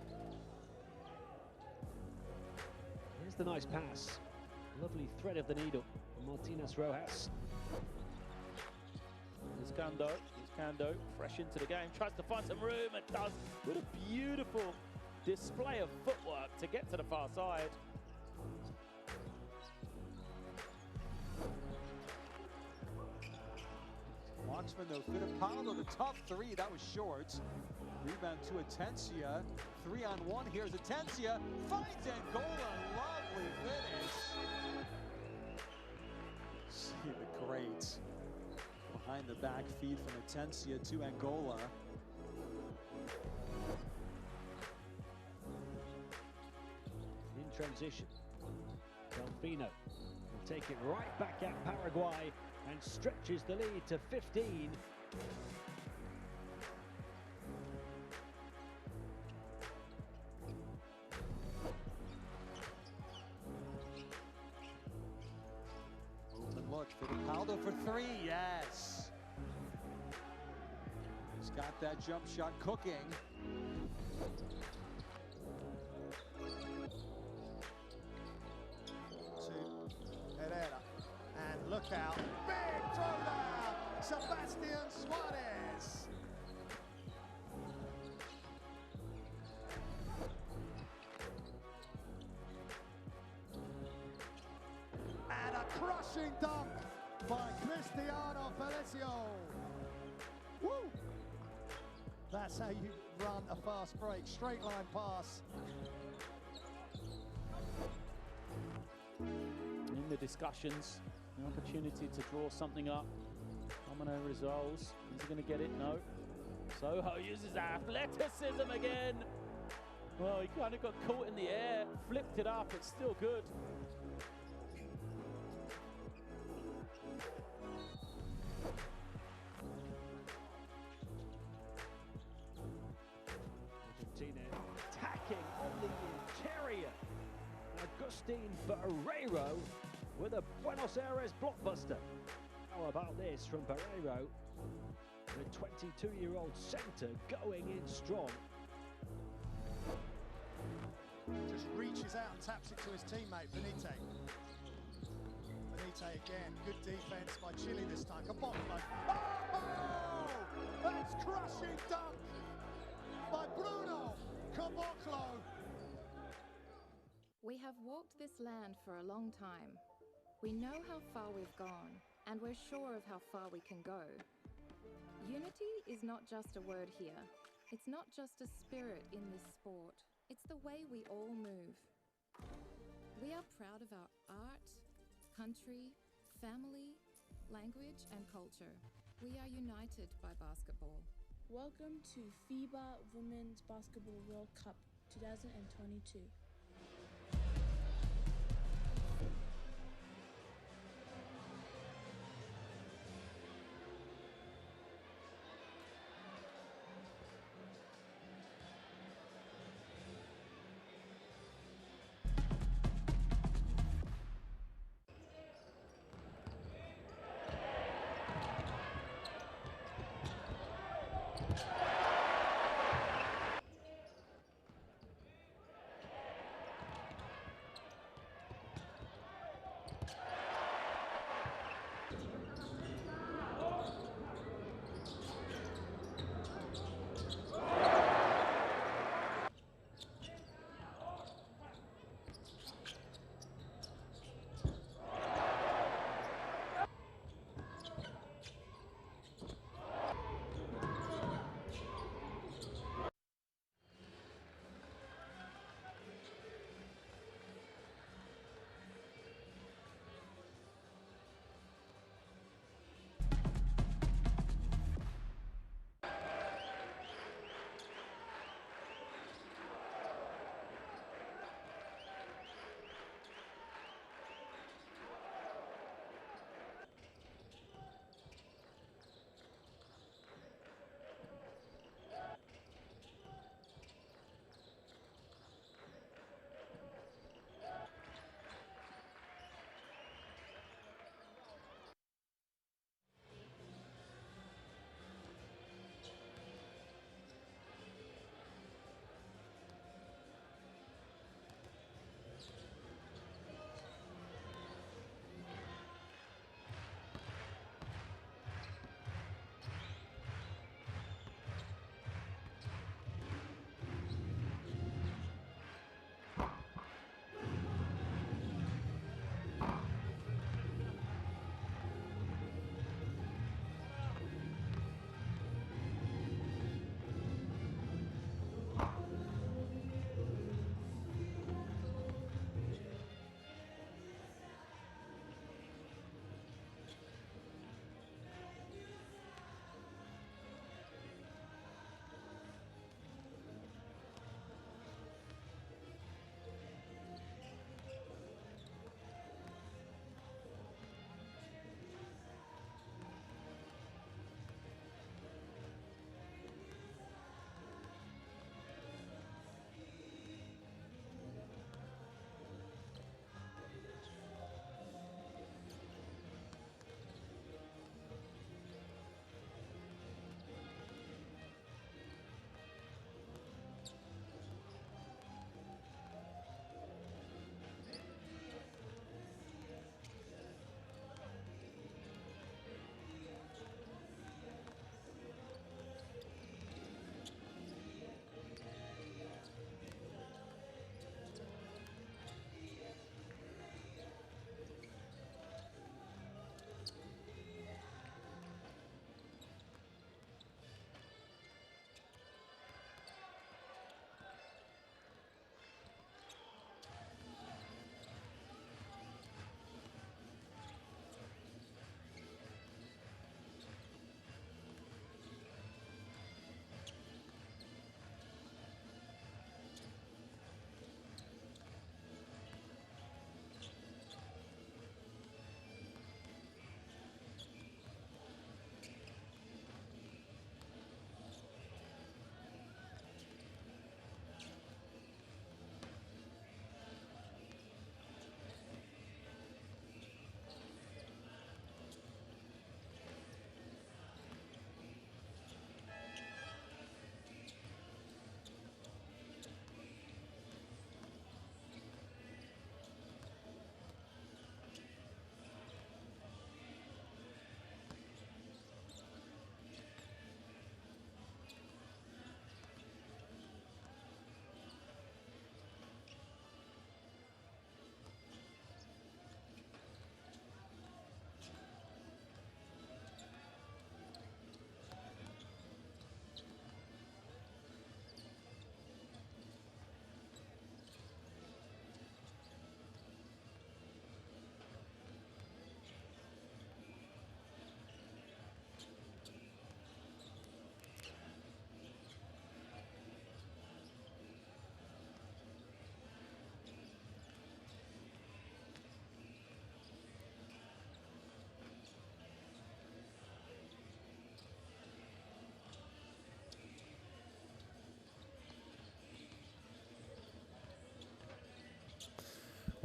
Here's the nice pass. Lovely thread of the needle from Martinez Rojas. Kando, fresh into the game, tries to find some room and does, with a beautiful display of footwork to get to the far side. Marksman though, Fittipaldo, the tough three, that was short. Rebound to Atencia, 3-on-1, here's Atencia, finds Angola, lovely finish. See the great behind the back feed from Atencia to Angola. In transition, Delfino will take it right back at Paraguay and stretches the lead to 15. Open look, Fittipaldo for three, yes. He's got that jump shot cooking. To Herrera, and look out, big throwdown, Sebastian Suarez. And a crushing dunk by Cristiano Felicio. Woo! That's how you run a fast break, straight line pass. In the discussions, an opportunity to draw something up. Domino resolves. Is he going to get it? No. Soho uses athleticism again. Well, he kind of got caught in the air, flipped it up. It's still good. Argentina attacking on the interior. Agustin Barreiro with a Buenos Aires blockbuster. How about this from Barreiro? The 22-year-old center going in strong. Just reaches out and taps it to his teammate, Benite. Benite again, good defense by Chile this time. Caboclo. Oh! That's crushing dunk by Bruno Caboclo. We have walked this land for a long time. We know how far we've gone, and we're sure of how far we can go. Unity is not just a word here. It's not just a spirit in this sport. It's the way we all move. We are proud of our art, country, family, language, and culture. We are united by basketball. Welcome to FIBA Women's Basketball World Cup 2022.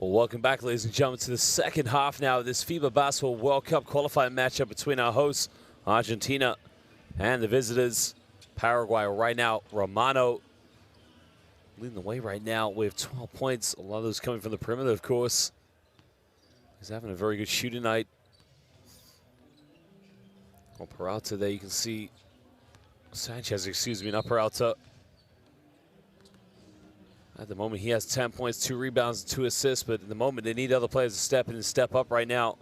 Well, welcome back, ladies and gentlemen, to the second half now of this FIBA Basketball World Cup qualifying matchup between our hosts, Argentina, and the visitors, Paraguay. Right now, Romano leading the way right now with 12 points. A lot of those coming from the perimeter, of course. He's having a very good shooting night. Well, Peralta there, you can see Sanchez, excuse me, not Peralta. At the moment, he has 10 points, 2 rebounds, and 2 assists, but at the moment, they need other players to step in and step up right now.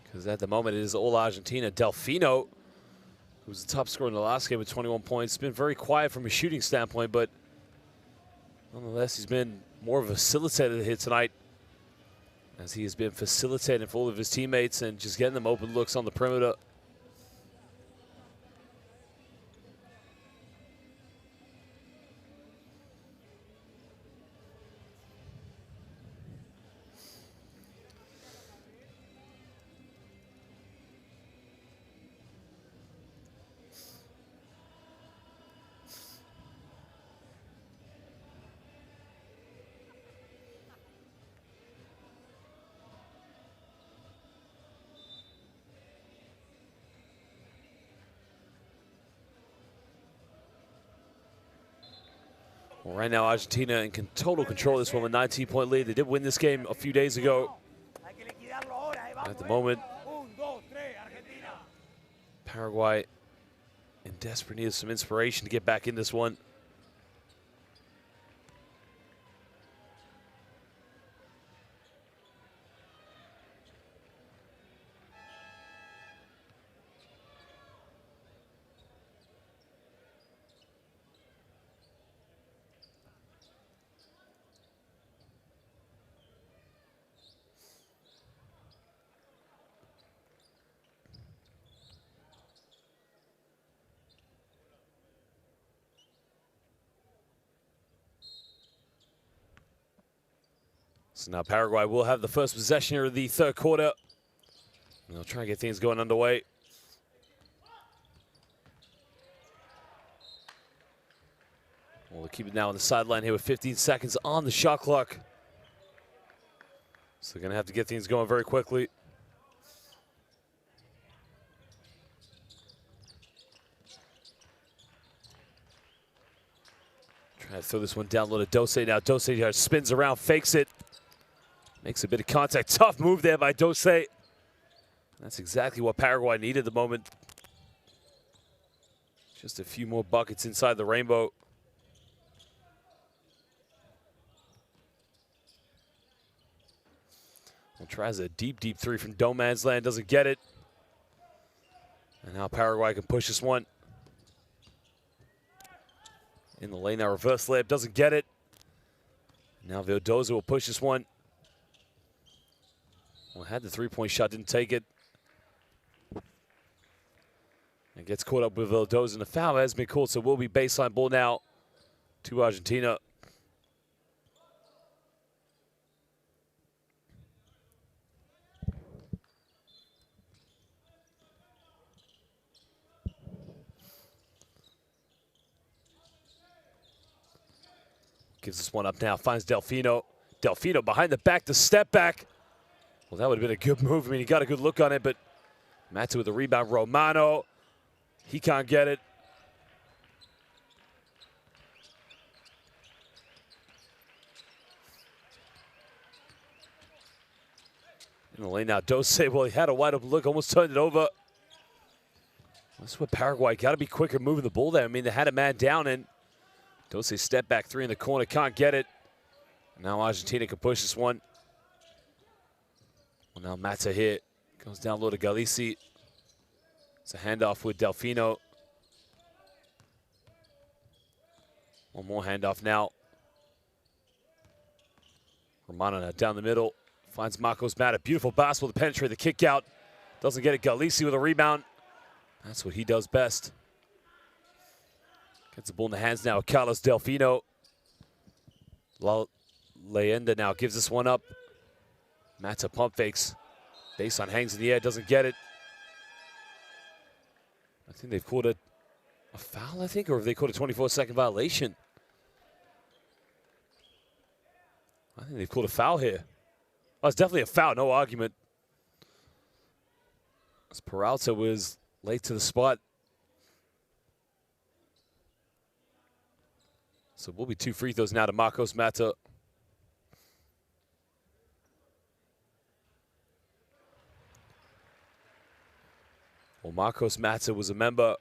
Because at the moment, it is all Argentina. Delfino, who was the top scorer in the last game with 21 points, been very quiet from a shooting standpoint, but nonetheless, he's been more of a facilitator here tonight, as he has been facilitating for all of his teammates and just getting them open looks on the perimeter. Well, right now, Argentina in total control of this one with a 19-point lead. They did win this game a few days ago. At the moment, Paraguay in desperate need of some inspiration to get back in this one. So now Paraguay will have the first possession here of the third quarter. And they'll try and get things going underway. Well, we'll keep it now on the sideline here with 15 seconds on the shot clock. So they're going to have to get things going very quickly. Try to throw this one down low to Dose. Now Dose spins around, fakes it. Makes a bit of contact. Tough move there by Dose. That's exactly what Paraguay needed at the moment. Just a few more buckets inside the rainbow. Well, tries a deep, deep three from no man's land. Doesn't get it. And now Paraguay can push this one. In the lane now, reverse layup. Doesn't get it. Now Vildoza will push this one. Well, had the three-point shot, didn't take it. And gets caught up with Vildoza, and the foul has been called, so it will be baseline ball now to Argentina. Gives this one up now, finds Delfino. Delfino behind the back, the step back. Well, that would have been a good move. I mean, he got a good look on it, but Mata with the rebound. Romano, he can't get it. In the lane now, Dose, well, he had a wide open look, almost turned it over. That's what Paraguay got to be quicker moving the ball there. I mean, they had a man down, and Dose step back three in the corner, can't get it. Now Argentina can push this one. Well, now Mata here. Goes down low to Galisi. It's a handoff with Delfino. One more handoff now. Romano now down the middle. Finds Marcos Mata. Beautiful basketball to penetrate the kick out. Doesn't get it. Galisi with a rebound. That's what he does best. Gets the ball in the hands now of Carlos Delfino. Leyenda now gives this one up. Mata pump fakes. Baseline hangs in the air, doesn't get it. I think they've called it a foul, I think, or have they called a 24-second violation? I think they've called a foul here. Oh, it's definitely a foul, no argument. As Peralta was late to the spot. So we'll be 2 free throws now to Marcos Mata. Well, Marcos Mata was a member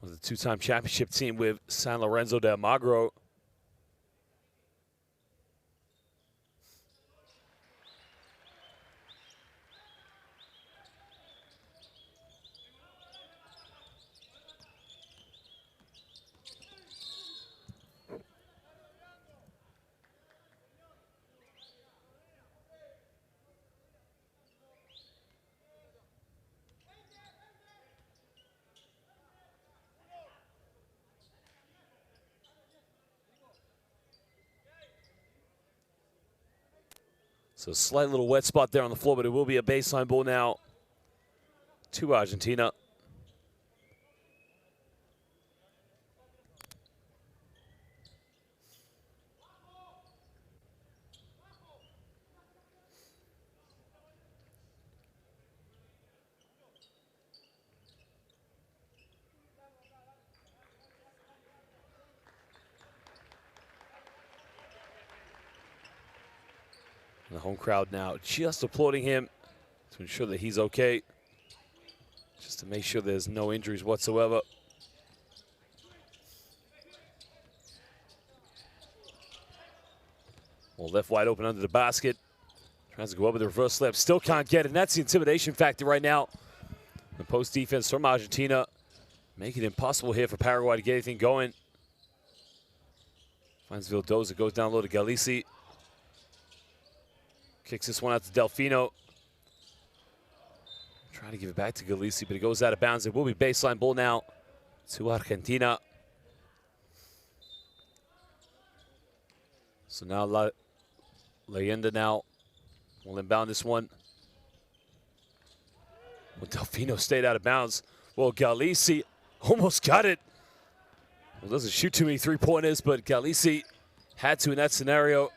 of the 2-time championship team with San Lorenzo de Almagro. So slight little wet spot there on the floor, but it will be a baseline ball now to Argentina. And the home crowd now just applauding him to ensure that he's okay. Just to make sure there's no injuries whatsoever. Well, left wide open under the basket. Tries to go up with the reverse slap. Still can't get it. And that's the intimidation factor right now. The post defense from Argentina making it impossible here for Paraguay to get anything going. Finds Vildoza, goes down low to Galisi. Kicks this one out to Delfino. Trying to give it back to Galisi, but it goes out of bounds. It will be baseline ball now to Argentina. So now Leyenda now will inbound this one. Well, Delfino stayed out of bounds. Well, Galisi almost got it. Well, doesn't shoot too many three-pointers, but Galisi had to in that scenario,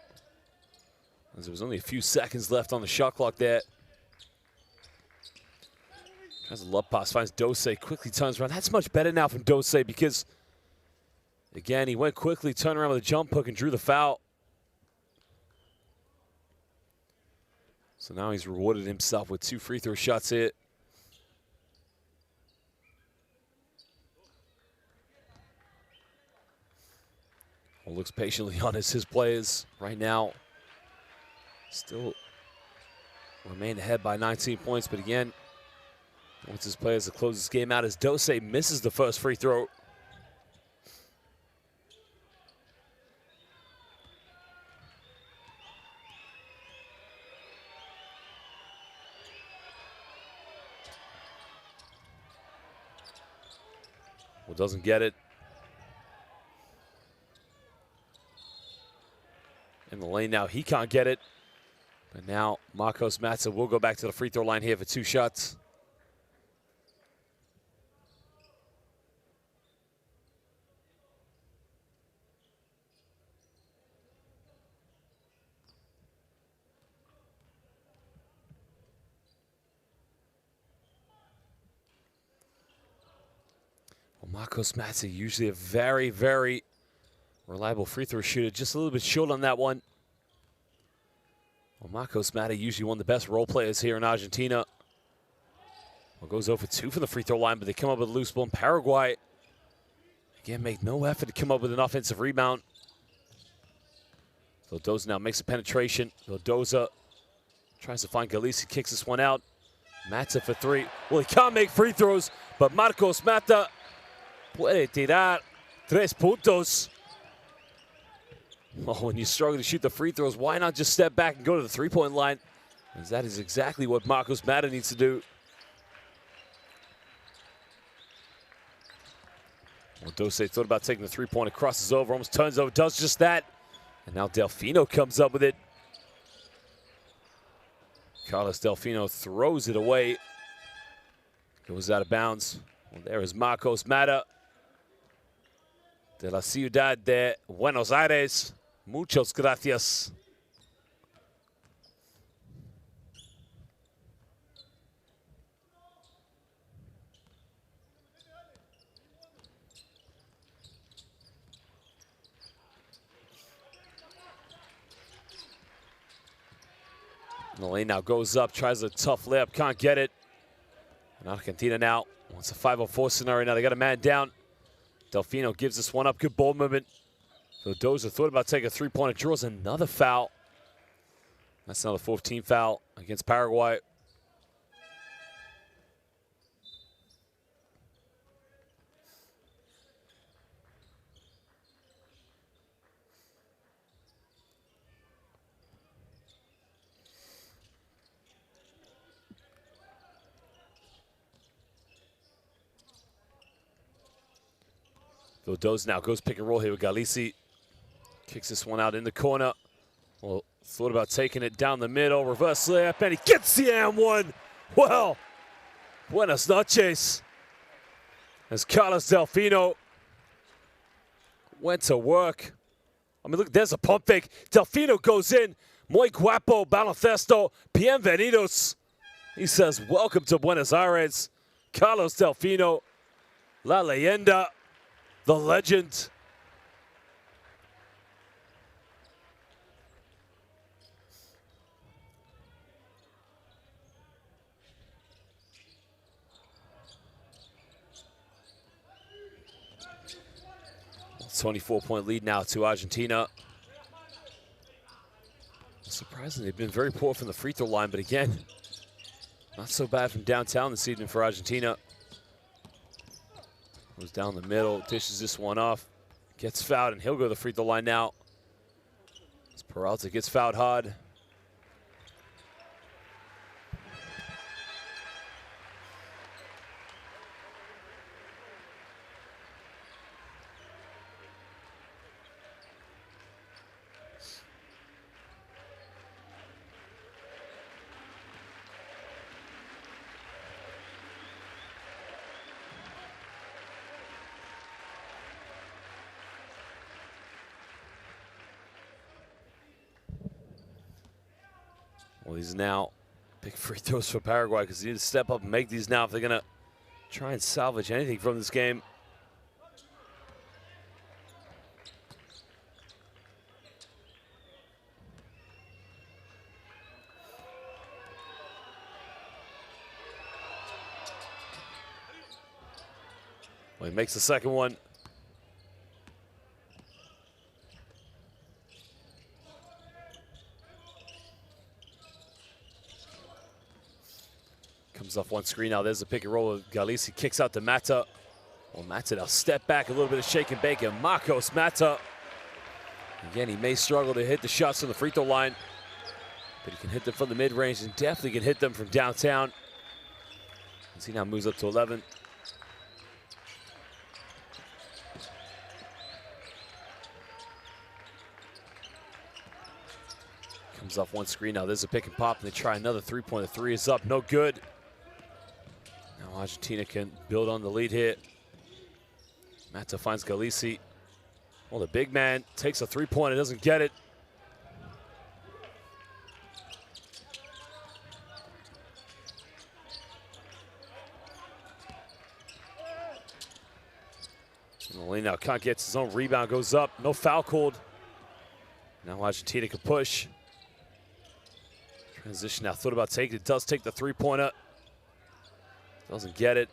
as there was only a few seconds left on the shot clock there. Tries a love pass, finds Dose, quickly turns around. That's much better now from Dose because, again, he went quickly, turned around with a jump hook and drew the foul. So now he's rewarded himself with 2 free throw shots here. Well, looks patiently on his players right now. Still remain ahead by 19 points, but again, wants his players to close this game out as Dose misses the first free throw. Well, doesn't get it. In the lane now, he can't get it. But now Marcos Matza will go back to the free throw line here for 2 shots. Well, Marcos Matza, usually a very, very reliable free throw shooter, just a little bit short on that one. Well, Marcos Mata, usually one of the best role players here in Argentina. Well, goes 0 for 2 from the free throw line, but they come up with a loose ball. Paraguay, again, make no effort to come up with an offensive rebound. Vildoza now makes a penetration. Vildoza tries to find Galisi, kicks this one out. Mata for 3. Well, he can't make free throws, but Marcos Mata puede tirar 3 puntos. Oh, when you struggle to shoot the free throws, why not just step back and go to the three-point line? Because that is exactly what Marcos Mata needs to do. Well, Dose thought about taking the three-pointer, crosses over, almost turns over, does just that. And now Delfino comes up with it. Carlos Delfino throws it away. Goes out of bounds. Well, there is Marcos Mata de la Ciudad de Buenos Aires. Muchas gracias. The lane now goes up, tries a tough layup, can't get it. And Argentina now wants a 5-on-4 scenario. Now they got a man down. Delfino gives this one up, good ball movement. Vildoza thought about taking a three-pointer, draws another foul. That's another 14th foul against Paraguay. Vildoza now goes pick and roll here with Galisi. Kicks this one out in the corner. Well, thought about taking it down the middle. Reverse layup, and he gets the and-one. Well, buenas noches. As Carlos Delfino went to work. I mean, look, there's a pump fake. Delfino goes in. Muy guapo, baloncesto, bienvenidos. He says, welcome to Buenos Aires. Carlos Delfino, la leyenda, the legend. It's 24-point lead now to Argentina. Surprisingly, they've been very poor from the free throw line, but again, not so bad from downtown this evening for Argentina. Goes down the middle, dishes this one off, gets fouled, and he'll go to the free throw line now. As Peralta gets fouled hard. Well, these are now big free throws for Paraguay because they need to step up and make these now if they're going to try and salvage anything from this game. Well, he makes the second one. Comes off one screen now. There's a pick and roll of Galisi. Kicks out to Mata. Well, Mata now step back, a little bit of shake and bake. And Marcos Mata. Again, he may struggle to hit the shots from the free throw line, but he can hit them from the mid-range and definitely can hit them from downtown. As he now moves up to 11. Comes off one screen now. There's a pick and pop, and they try another three-pointer. Three is up, no good. Now Argentina can build on the lead here. Mata finds Galisi. Well, the big man takes a three-pointer, doesn't get it. Molina now can't get his own rebound, goes up, no foul called. Now Argentina can push. Transition now, thought about taking it, does take the three-pointer. Doesn't get it.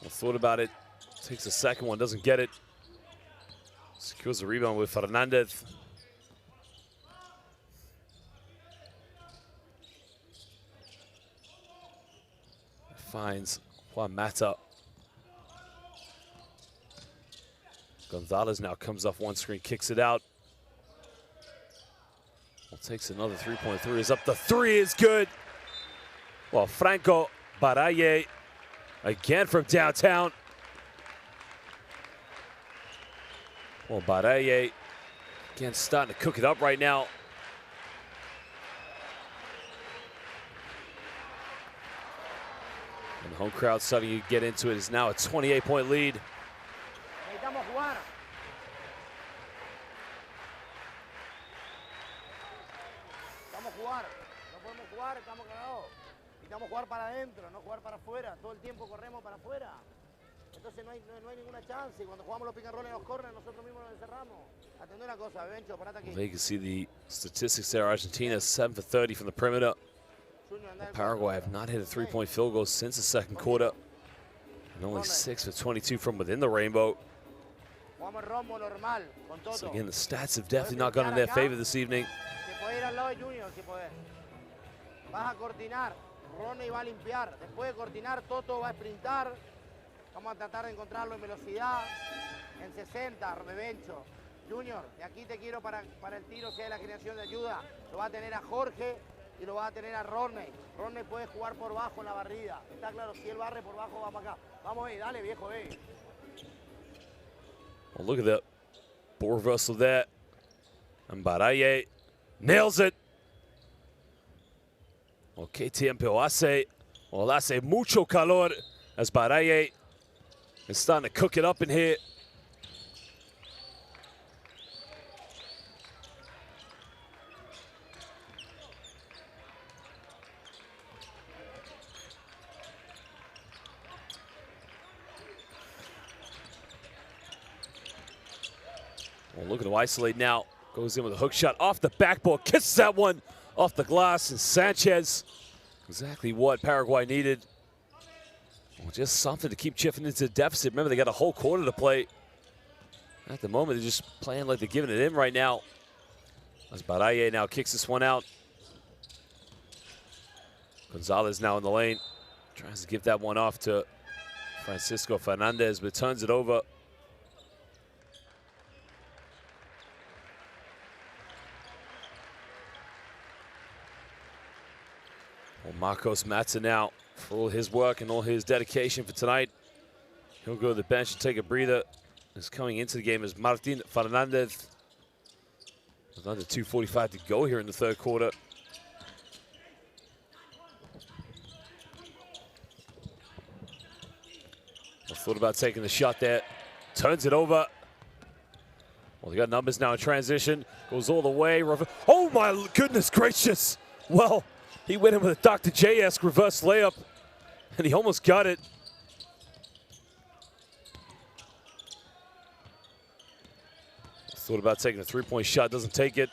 Well, thought about it, takes the second one, doesn't get it. Secures the rebound with Fernandez. Finds Juan Mata. Gonzalez now comes off one screen, kicks it out. Well, takes another three-point three. Is up. The three is good. Well, Franco Baraye again from downtown. Well, Baraye again starting to cook it up right now. And the home crowd starting to get into it. Is now a 28-point lead. Necesitamos jugar. Necesitamos jugar. No podemos jugar, estamos cagados. Necesitamos jugar para adentro, no jugar para afuera. Todo el tiempo corremos para afuera. Entonces no hay ninguna chance. Cuando jugamos los pick and roll en los corners, nosotros mismos nos encerramos. Atendé una cosa, Bencho, parate aquí. Well, you can see the statistics there. Argentina 7 for 30 from the perimeter. Paraguay have not hit a three-point field goal since the second quarter. And only 6 for 22 from within the rainbow. So again, the stats have definitely not gone in their favor this evening. Vas a cortinar, Ronnie va a limpiar. Después de cortinar, Toto va a sprintar. Vamos a tratar de encontrarlo en velocidad. En 60, Bencho. Junior, de aquí te quiero para el tiro, sea de la generación de ayuda. Lo va a tener a Jorge y lo va a tener a Ronnie. Ronnie puede jugar por bajo en la barrida. Está claro, si él barre por bajo, va para acá. Vamos, dale, viejo, Well, look at that ball reversal there. And Baraye nails it. Okay, tiempo hace mucho calor as Baraye is starting to cook it up in here. Well, looking to isolate now. Goes in with a hook shot off the backboard. Kisses that one off the glass. And Sanchez, exactly what Paraguay needed. Well, just something to keep chipping into the deficit. Remember, they got a whole quarter to play. At the moment, they're just playing like they're giving it in right now. As Baraye now kicks this one out. Gonzalez now in the lane. Tries to give that one off to Francisco Fernandez, but turns it over. Well, Marcos Matza now, for all his work and all his dedication for tonight, he'll go to the bench and take a breather. Is coming into the game as Martin Fernandez. With under 2:45 to go here in the third quarter. I thought about taking the shot there. Turns it over. Well, they got numbers now in transition. Goes all the way. Oh my goodness gracious. Well, he went in with a Dr. J-esque reverse layup, and he almost got it. Thought about taking a three-point shot, doesn't take it.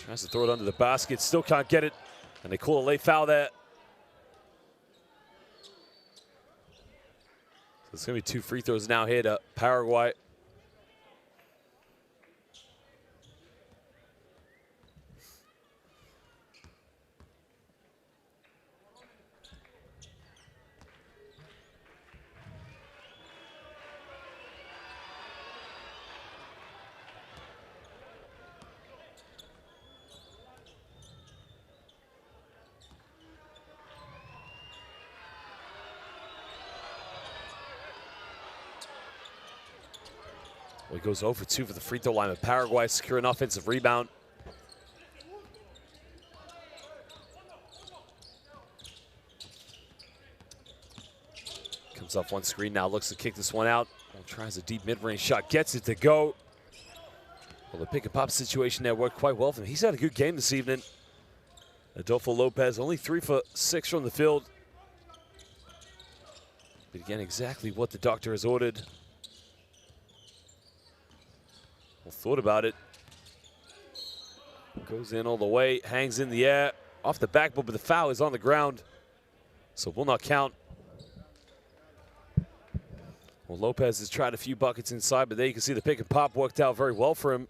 Tries to throw it under the basket, still can't get it, and they call a late foul there. So it's gonna be 2 free throws now here to Paraguay. Well, he goes 0 for 2 for the free throw line, but Paraguay secure an offensive rebound. Comes off one screen now, looks to kick this one out. Well, tries a deep mid-range shot, gets it to go. Well, the pick and pop situation there worked quite well for him. He's had a good game this evening. Adolfo Lopez, only 3 for 6 from the field. But again, exactly what the doctor has ordered. Well, thought about it. Goes in all the way, hangs in the air, off the backboard, but the foul is on the ground, so will not count. Well, Lopez has tried a few buckets inside, but there you can see the pick and pop worked out very well for him.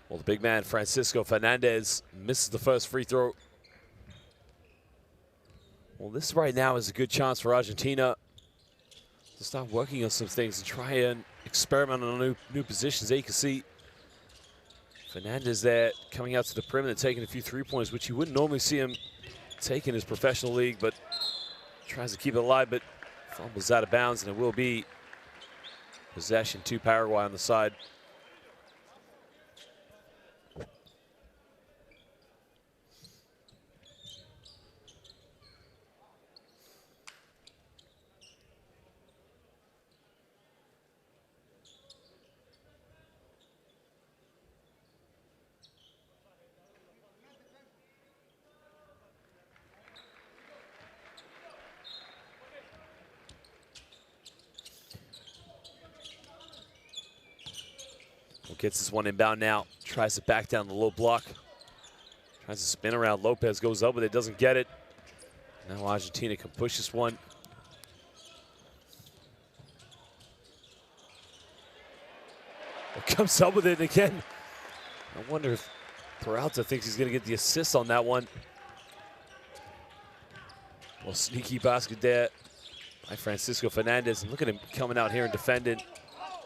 Well, the big man, Francisco Fernandez, misses the first free throw. Well, this right now is a good chance for Argentina to start working on some things and try and experiment on new positions. There you can see Fernandez there coming out to the perimeter, taking a few three-pointers, which you wouldn't normally see him take in his professional league, but tries to keep it alive, but fumbles out of bounds, and it will be possession to Paraguay on the side. Gets this one inbound now. Tries to back down the low block. Tries to spin around. Lopez goes up with it, doesn't get it. Now Argentina can push this one. Comes up with it again. I wonder if Peralta thinks he's going to get the assist on that one. Well, sneaky basket there by Francisco Fernandez. And look at him coming out here and defending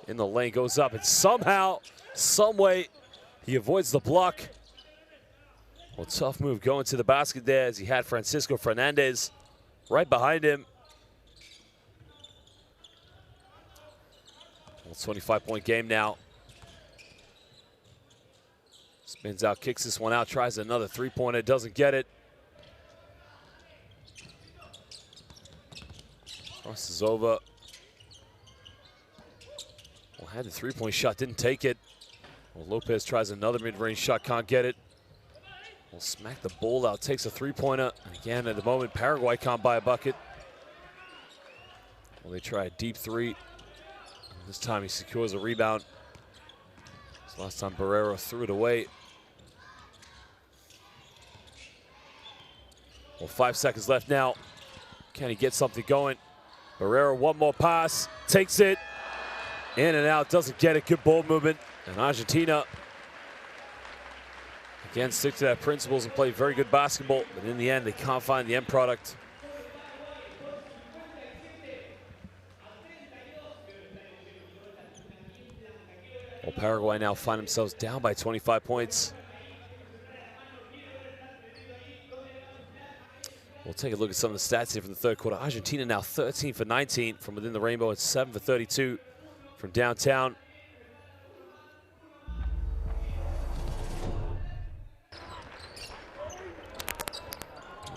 in the lane. Goes up and somehow, some way, he avoids the block. Well, tough move going to the basket there as he had Francisco Fernandez right behind him. Well, 25-point game now. Spins out, kicks this one out, tries another three-pointer, doesn't get it. Crosses over. Well, had the three-point shot, didn't take it. Well, Lopez tries another mid-range shot, can't get it. Well, smack the ball out, takes a three-pointer. And again, at the moment, Paraguay can't buy a bucket. Well, they try a deep three. This time he secures a rebound. This last time Barrero threw it away. Well, 5 seconds left now. Can he get something going? Barrero, one more pass, takes it. In and out, doesn't get it, good ball movement. And Argentina, again, stick to their principles and play very good basketball, but in the end, they can't find the end product. Well, Paraguay now find themselves down by 25 points. We'll take a look at some of the stats here from the third quarter. Argentina now 13 for 19 from within the rainbow and 7 for 32 from downtown.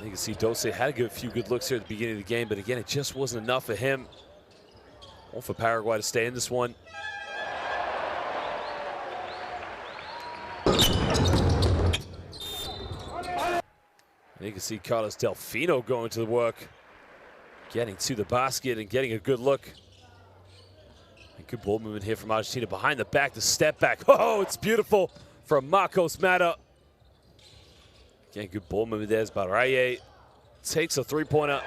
You can see Dose had a few good looks here at the beginning of the game, but again, it just wasn't enough for him. One for Paraguay to stay in this one. And you can see Carlos Delfino going to the work, getting to the basket and getting a good look. And good ball movement here from Argentina behind the back, the step back. Oh, it's beautiful from Marcos Mata. Again, good ball movement there as Baraye takes a three-pointer.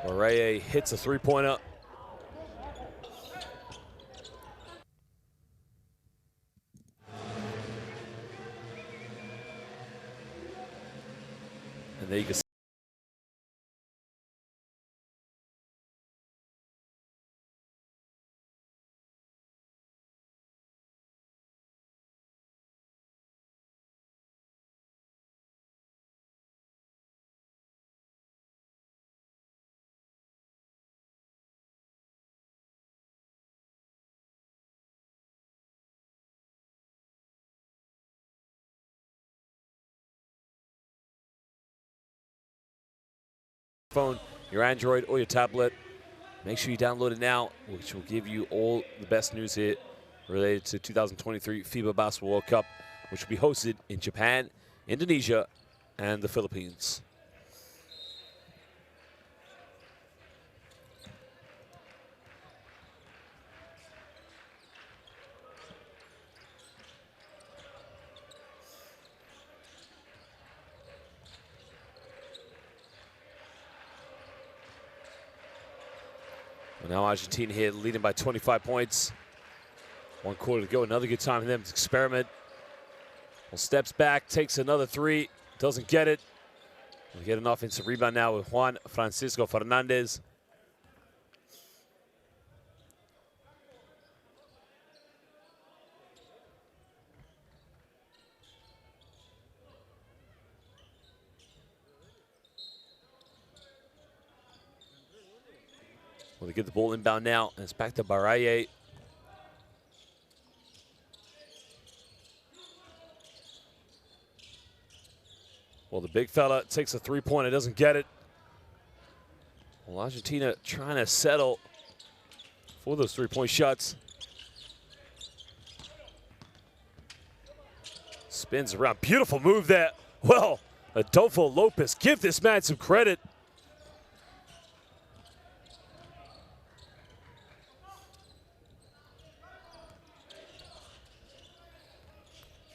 Baraye hits a three-pointer. And there you can see. Phone, your Android or your tablet, make sure you download it now, which will give you all the best news here related to 2023 FIBA Basketball World Cup, which will be hosted in Japan, Indonesia, and the Philippines. Well, now Argentina here leading by 25 points. 1 quarter to go, another good time for them to experiment. Well, steps back, takes another three, doesn't get it. We'll get an offensive rebound now with Juan Francisco Fernandez. Well, they get the ball inbound now, and it's back to Paraguay. Well, the big fella takes a three-pointer, doesn't get it. Well, Argentina trying to settle for those three-point shots. Spins around, beautiful move there. Well, Adolfo Lopez, give this man some credit.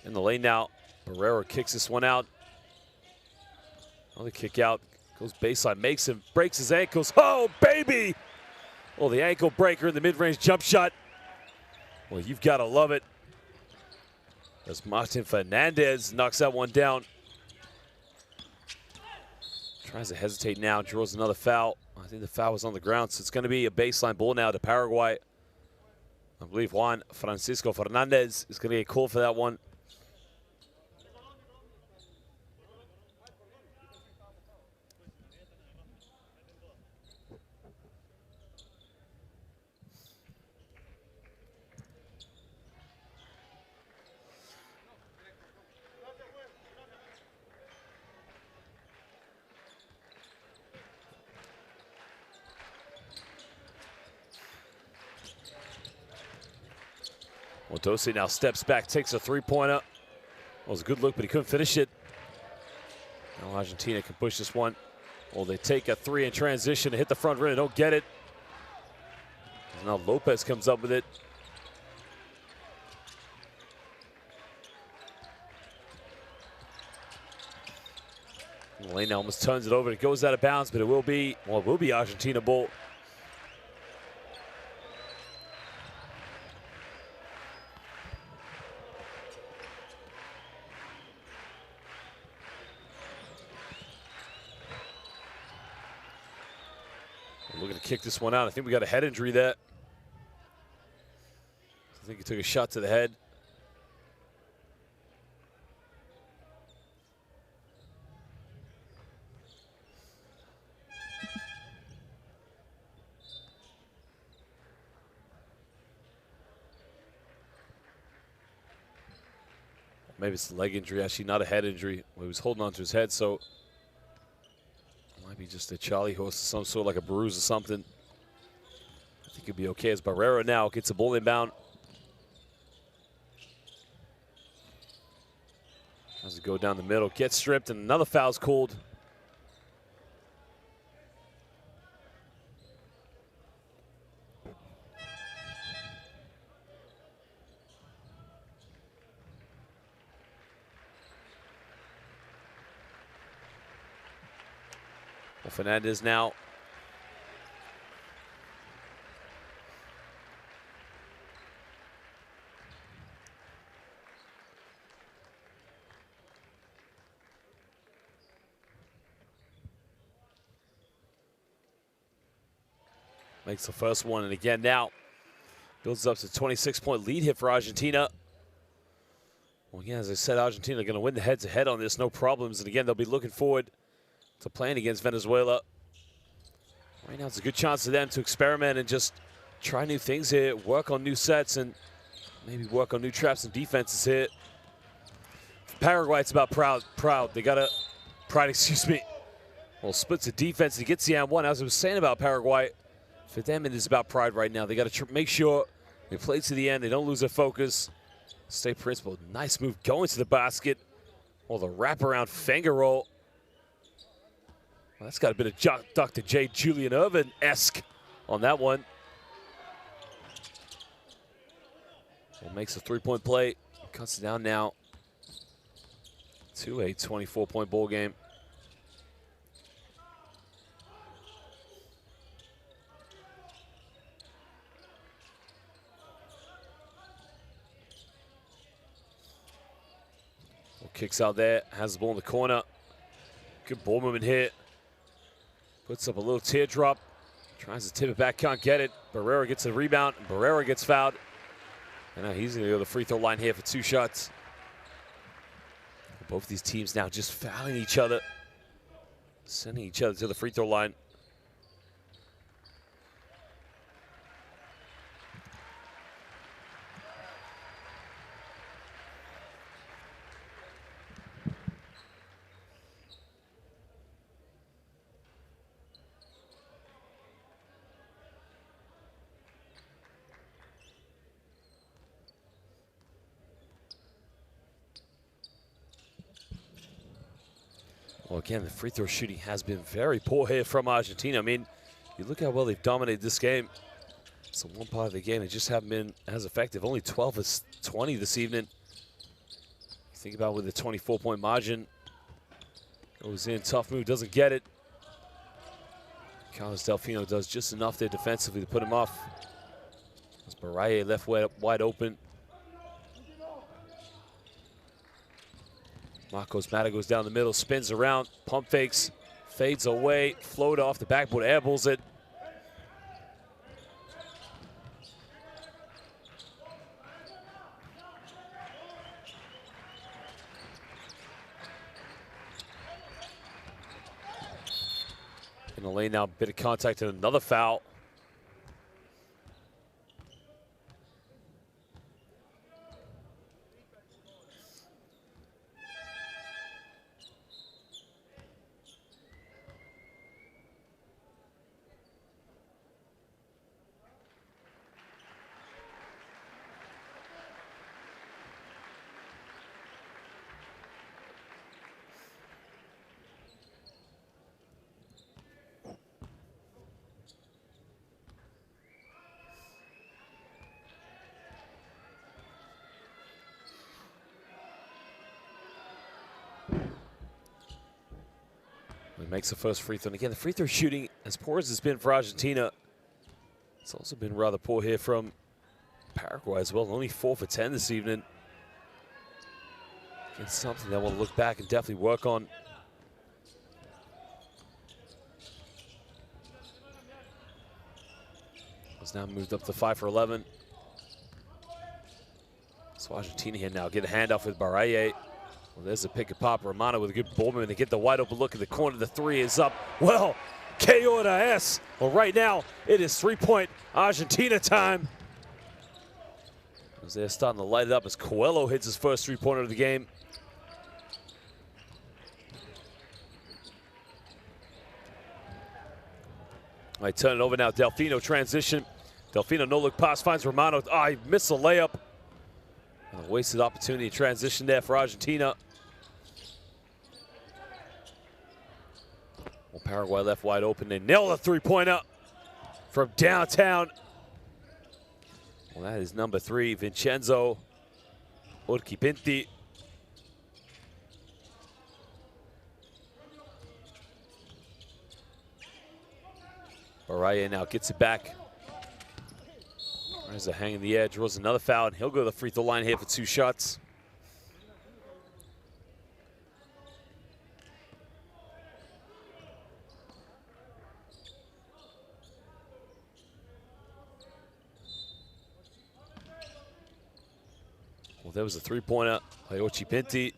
In the lane now, Barrera kicks this one out. Another kick out, goes baseline, makes him, breaks his ankles. Oh, baby! Oh, the ankle breaker in the mid-range jump shot. Well, you've got to love it. As Martin Fernandez knocks that one down. Tries to hesitate now, draws another foul. I think the foul was on the ground, so it's going to be a baseline ball now to Paraguay. I believe Juan Francisco Fernandez is going to get called for that one. Well, Dose now steps back, takes a three-pointer. Well, it was a good look, but he couldn't finish it. Now Argentina can push this one. Well, they take a three in transition to hit the front rim. They don't get it. Now Lopez comes up with it. Lane now almost turns it over. It goes out of bounds, but it will be Argentina ball. Looking to kick this one out. I think we got a head injury there. I think he took a shot to the head. Maybe it's a leg injury, actually not a head injury. Well, he was holding on to his head, so it might be just a Charlie horse, some sort, like a bruise or something. I think he'll be okay as Barrera now gets the ball inbound. Tries to go down the middle, gets stripped, and another foul's called. Well, Fernandez now makes the first one, and again now builds up to a 26-point lead here for Argentina. Well, yeah, as I said, Argentina are going to win the head-to-head on this, no problems. And again, they'll be looking forward to playing against Venezuela. Right now, it's a good chance for them to experiment and just try new things here, work on new sets, and maybe work on new traps and defenses here. For Paraguay, it's about pride. They got to pride, excuse me. Well, splits the defense. He gets the and one. As I was saying about Paraguay, for them, it is about pride right now. They got to make sure they play to the end. They don't lose their focus. Stay principled. Nice move going to the basket. Well, the wraparound finger roll. Well, that's got a bit of Dr. J. Julian Irvin-esque on that one. Well, makes a three-point play. Cuts it down now to a 24-point ball game. Well, kicks out there, has the ball in the corner. Good ball movement here. Puts up a little teardrop. Tries to tip it back, can't get it. Barrera gets a rebound, and Barrera gets fouled. And now he's gonna go to the free throw line here for 2 shots. Both these teams now just fouling each other, sending each other to the free throw line. Well, again, the free throw shooting has been very poor here from Argentina. I mean, you look how well they've dominated this game. It's the one part of the game they just haven't been as effective. Only 12 of 20 this evening. Think about with a 24-point margin. Goes in, tough move, doesn't get it. Carlos Delfino does just enough there defensively to put him off. As Baraye left wide open. Marcos Mata goes down the middle, spins around, pump fakes, fades away, float off the backboard, airballs it. In the lane now, bit of contact and another foul. He makes the first free throw. And again, the free throw shooting, as poor as it's been for Argentina, it's also been rather poor here from Paraguay as well. Only 4 for 10 this evening. It's something that we'll look back and definitely work on. It's now moved up to 5 for 11. So Argentina here now get a handoff with Baraye. Well, there's a pick and pop. Romano with a good ball movement. They get the wide open look in the corner. The three is up. Well, KO to S. Well, right now, it is 3-point Argentina time. As they're starting to light it up as Coelho hits his first 3-pointer of the game. All right, turn it over now. Delfino transition. Delfino no-look pass finds Romano. Oh, he missed a layup. A wasted opportunity transition there for Argentina. Well, Paraguay left wide open. They nail the 3-pointer from downtown. Well, that is number 3, Vincenzo Urquipinti. Baraye now gets it back. There's a hang in the air, draws another foul, and he'll go to the free throw line here for 2 shots. Well, there was a 3-pointer by Urquipinti.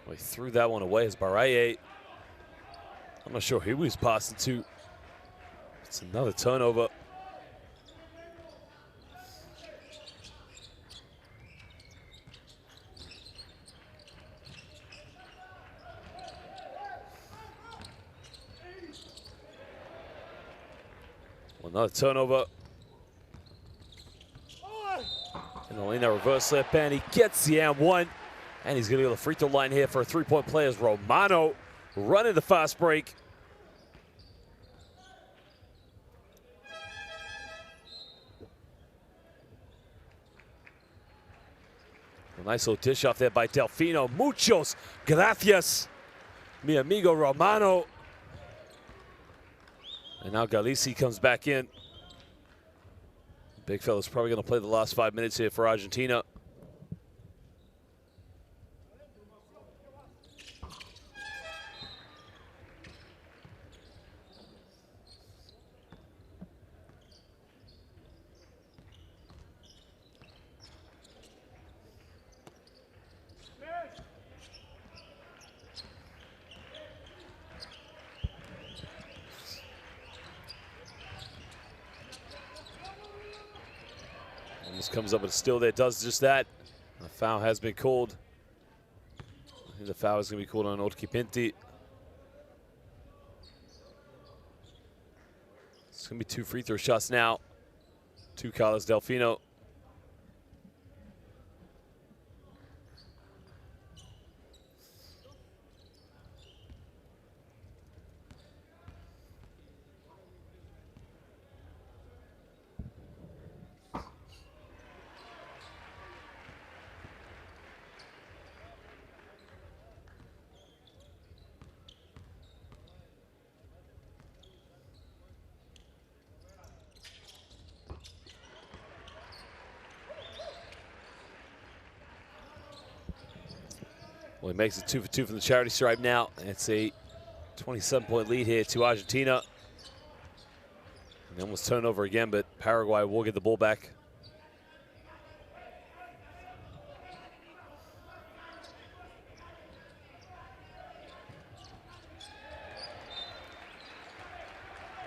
Well, he threw that one away as Baraye. I'm not sure who he was passing to. It's another turnover. Well, another turnover. And the lane, that reverse left band. He gets the and-1. And he's going to go to the free throw line here for a 3-point play as Romano running the fast break. A nice little dish off there by Delfino. Muchos gracias, mi amigo Romano. And now Galisi comes back in. Big fella's probably going to play the last 5 minutes here for Argentina. Almost comes up with a steal there, does just that. A foul has been called. I think the foul is going to be called on Urquipinti. It's going to be 2 free throw shots now to Carlos Delfino. Well, he makes it 2 for 2 from the charity stripe now. It's a 27-point lead here to Argentina. And almost turnover again, but Paraguay will get the ball back.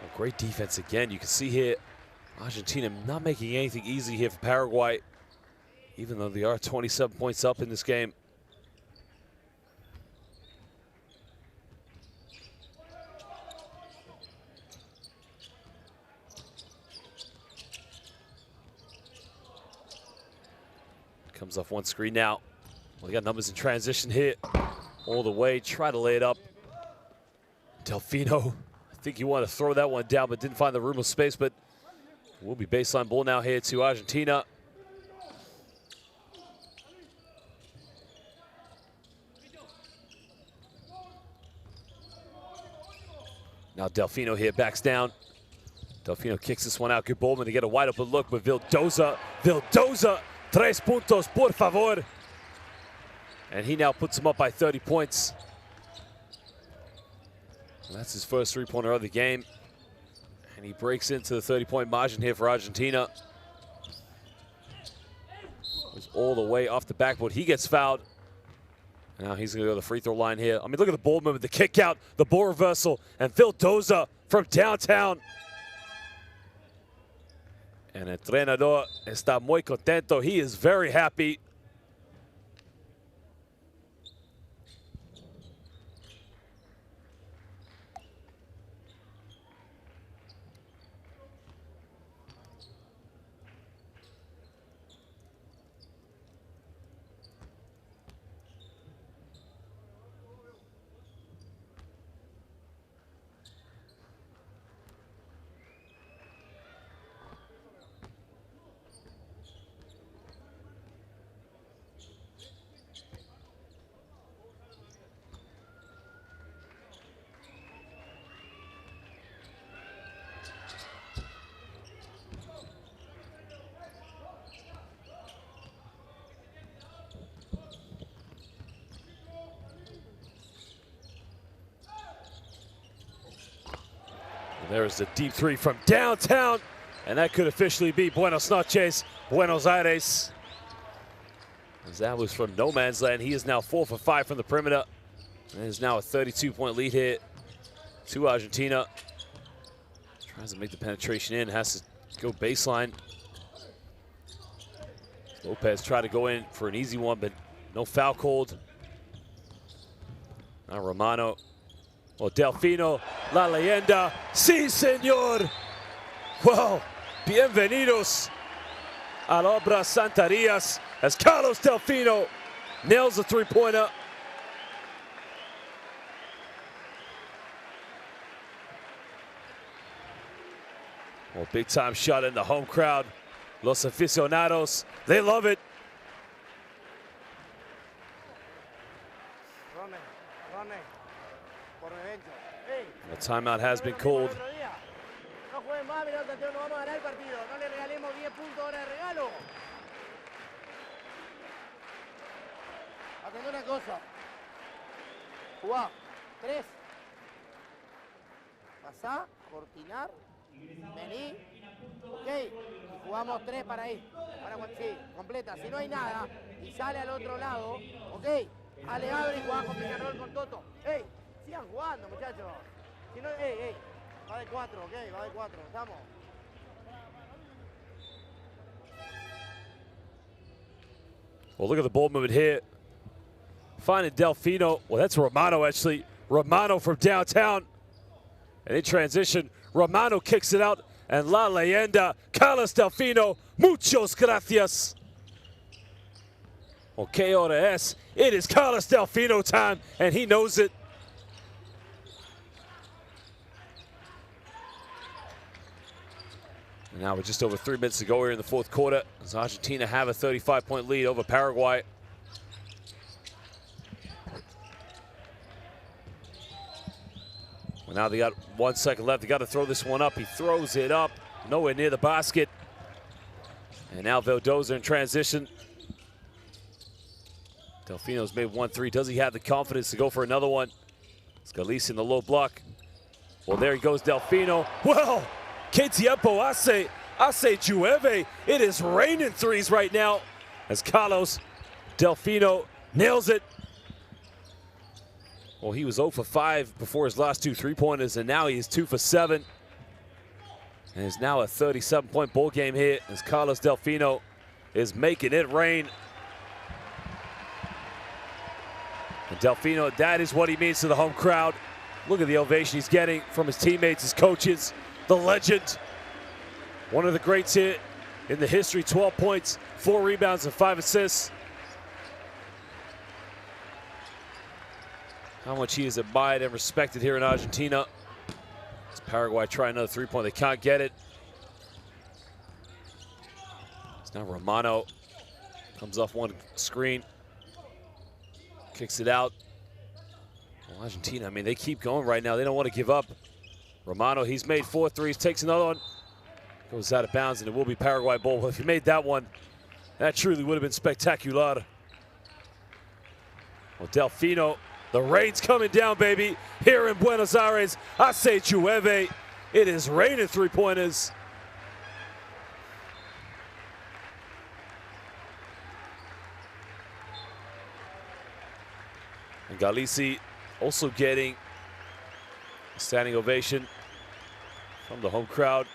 Well, great defense again. You can see here, Argentina not making anything easy here for Paraguay, even though they are 27 points up in this game. Comes off one screen now. Well, they got numbers in transition here. All the way, try to lay it up. Delfino, I think he wanted to throw that one down, but didn't find the room of space, but will be baseline ball now here to Argentina. Now Delfino here backs down. Delfino kicks this one out. Good ballman to get a wide open look, but Vildoza, 3 puntos, por favor. And he now puts him up by 30 points. And that's his first three-pointer of the game. And he breaks into the 30-point margin here for Argentina. Goes all the way off the backboard. He gets fouled. And now he's going to go to the free throw line here. I mean, look at the ball movement, the kick out, the ball reversal, and Vildoza from downtown. And el entrenador está muy contento. He is very happy. There's the deep three from downtown, and that could officially be Buenos noches, Buenos Aires. As that was from no man's land. He is now 4 for 5 from the perimeter. And is now a 32-point lead here to Argentina. Tries to make the penetration in, has to go baseline. Lopez tried to go in for an easy one, but no foul called. Now Romano. Well, Delfino, la leyenda, sí, señor. Well, bienvenidos al Obras Santarías as Carlos Delfino nails the three-pointer. Well, big-time shot in the home crowd. Los aficionados, they love it. A timeout has been called. No jueguen más, mira, Santiago, no vamos a ganar el partido. No le regalemos 10 puntos ahora de regalo. Atendé una cosa. Jugá. 3. Pasá, cortinar, vení. Ok. Jugamos 3 para ahí. Sí, completa. Si no hay nada y sale al otro lado, ok. Ale, abre y jugá con Peñarol con Toto. Ey, sigan jugando, muchachos. Si no, ey, va de 4, ok, va de 4, estamos. Well, look at the ball movement here. Finding Delfino. Well, that's Romano, actually. Romano from downtown. And in transition, Romano kicks it out. And la leyenda, Carlos Delfino, muchos gracias. Okay, hora es. It is Carlos Delfino time, and he knows it. And now with just over 3 minutes to go here in the fourth quarter, as Argentina have a 35-point lead over Paraguay. Well, now they got 1 second left. They got to throw this one up. He throws it up, nowhere near the basket. And now Vildoza in transition. Delfino's made 1-3. Does he have the confidence to go for another one? Scalisi in the low block. Well, there he goes, Delfino. Well, que tiempo hace llueve. It is raining threes right now as Carlos Delfino nails it. Well, he was 0 for 5 before his last 2 3-pointers, and now he is 2 for 7. And it's now a 37-point ball game here as Carlos Delfino is making it rain. And Delfino, that is what he means to the home crowd. Look at the ovation he's getting from his teammates, his coaches, the legend. One of the greats here in the history, 12 points, 4 rebounds, and 5 assists. How much he is admired and respected here in Argentina. As Paraguay try another 3-point, they can't get it. It's now Romano, comes off one screen. Kicks it out. Well, Argentina, I mean, they keep going right now. They don't want to give up. Romano, he's made 4 threes, takes another one. Goes out of bounds, and it will be Paraguay ball. Well, if he made that one, that truly would have been spectacular. Well, Delfino, the rain's coming down, baby. Here in Buenos Aires, hace llueve. It is raining 3-pointers. And Galisi also getting a standing ovation from the home crowd,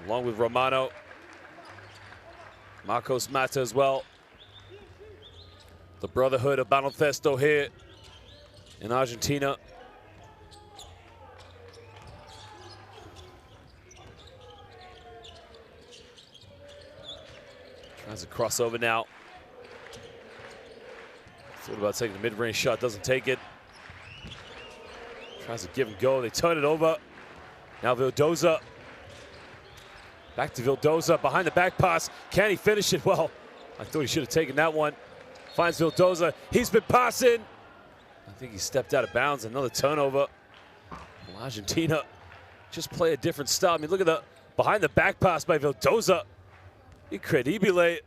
along with Romano. Marcos Mata as well. The brotherhood of Baloncesto here in Argentina. Tries a crossover now. Thought about taking the mid-range shot, doesn't take it. Tries to give and go, they turn it over. Now Vildoza. Back to Vildoza, behind the back pass. Can he finish it? Well, I thought he should have taken that one. Finds Vildoza, he's been passing. I think he stepped out of bounds, another turnover. Well, Argentina just play a different style. I mean, look at the behind the back pass by Vildoza. Incredibile.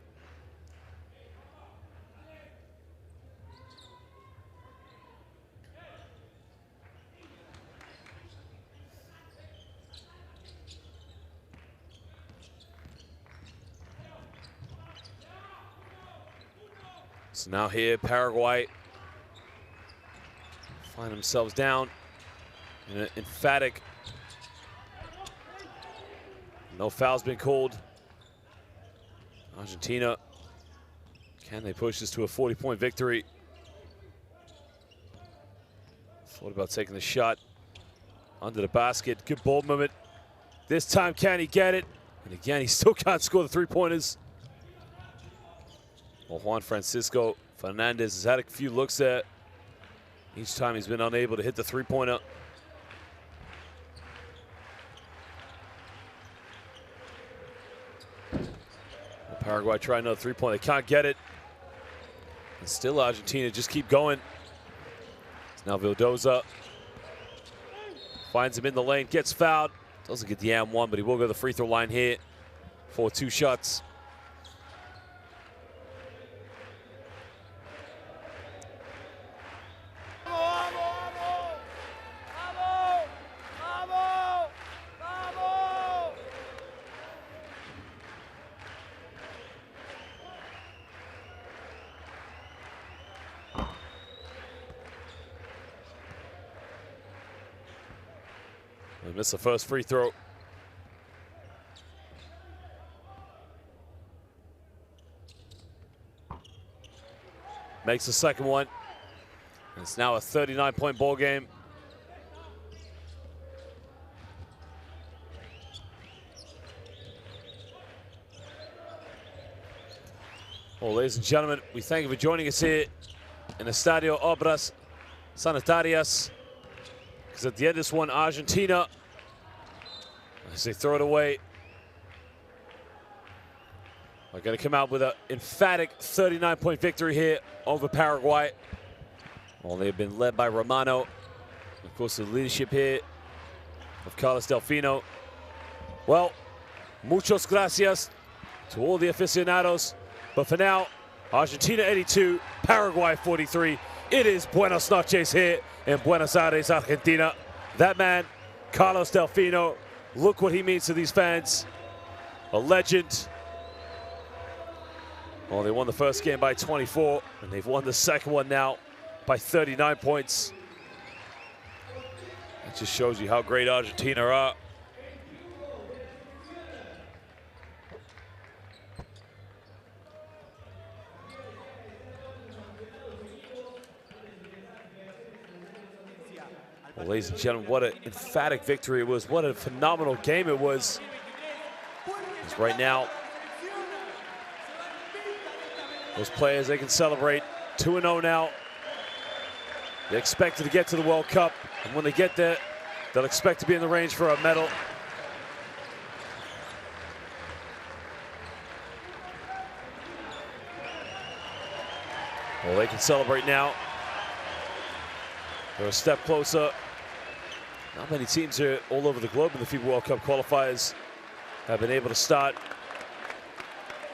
So now here, Paraguay find themselves down in an emphatic. No fouls been called. Argentina, can they push this to a 40-point victory? Thought about taking the shot under the basket. Good ball movement. This time, can he get it? And again, he still can't score the 3-pointers. Well, Juan Francisco Fernandez has had a few looks there. Each time he's been unable to hit the 3-pointer. Well, Paraguay try another 3-pointer. They can't get it. And still Argentina just keep going. It's now Vildoza. Finds him in the lane, gets fouled. Doesn't get the M1, but he will go to the free throw line here for 2 shots. They missed the first free throw. Makes the second one. And it's now a 39-point ball game. Well, ladies and gentlemen, we thank you for joining us here in Estadio Obras Sanitarias. Because at the end of this one, Argentina, as they throw it away, are going to come out with an emphatic 39-point victory here over Paraguay. Well, they've been led by Romano. Of course, the leadership here of Carlos Delfino. Well, muchas gracias to all the aficionados. But for now, Argentina 82, Paraguay 43. It is Buenos noches here in Buenos Aires, Argentina. That man, Carlos Delfino, look what he means to these fans. A legend. Well, they won the first game by 24, and they've won the second one now by 39 points. It just shows you how great Argentina are. Well, ladies and gentlemen, what an emphatic victory it was. What a phenomenal game it was. Because right now, those players, they can celebrate 2-0 now. They're expected to get to the World Cup. And when they get there, they'll expect to be in the range for a medal. Well, they can celebrate now. They're a step closer. Not many teams here all over the globe in the FIBA World Cup qualifiers have been able to start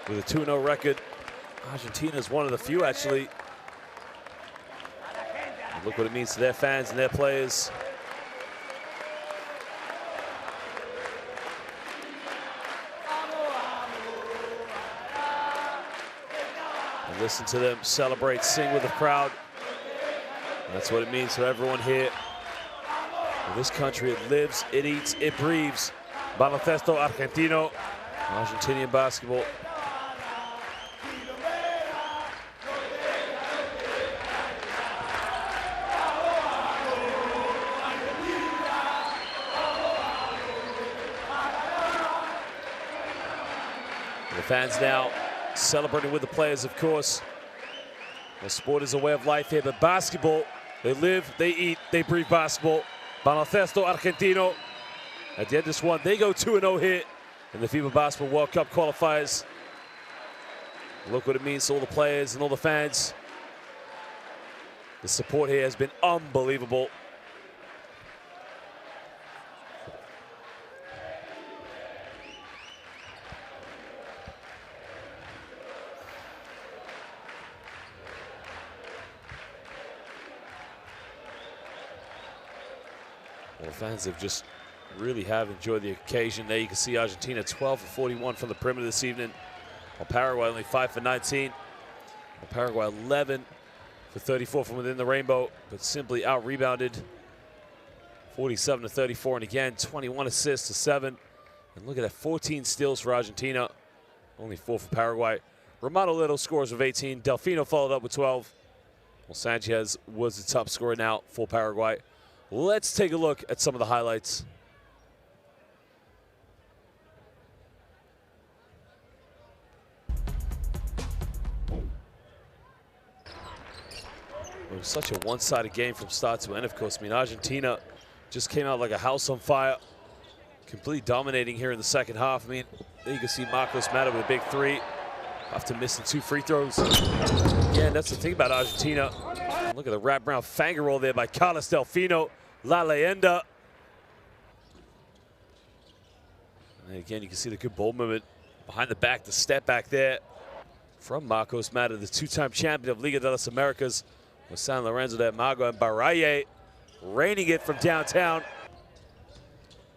with a 2-0 record. Argentina is one of the few, actually. And look what it means to their fans and their players. And listen to them celebrate, sing with the crowd. And that's what it means to everyone here. In this country, it lives, it eats, it breathes. Baloncesto Argentino, Argentinian basketball. The fans now celebrating with the players, of course. The sport is a way of life here, but basketball, they live, they eat, they breathe basketball. Baloncesto Argentino. At the end of this one, they go 2-0 here in the FIBA Basketball World Cup qualifiers. Look what it means to all the players and all the fans. The support here has been unbelievable. Well, fans have just really have enjoyed the occasion. There you can see Argentina 12 for 41 from the perimeter this evening, while Paraguay only 5 for 19. Well, Paraguay 11 for 34 from within the rainbow, but simply out-rebounded 47 to 34, and again 21 assists to 7. And look at that, 14 steals for Argentina, only 4 for Paraguay. Romano Little scores with 18. Delfino followed up with 12. Well, Sanchez was the top scorer now for Paraguay. Let's take a look at some of the highlights. It was such a one-sided game from start to end, of course. I mean, Argentina just came out like a house on fire, completely dominating here in the second half. I mean, there you can see Marcos Mata with a big three after missing 2 free throws. Yeah, that's the thing about Argentina. Look at the wraparound finger roll there by Carlos Delfino, La Leyenda. And again, you can see the good ball movement behind the back, the step back there from Marcos Mata, the 2-time champion of Liga de las Americas with San Lorenzo de Mago and Baraye, raining it from downtown.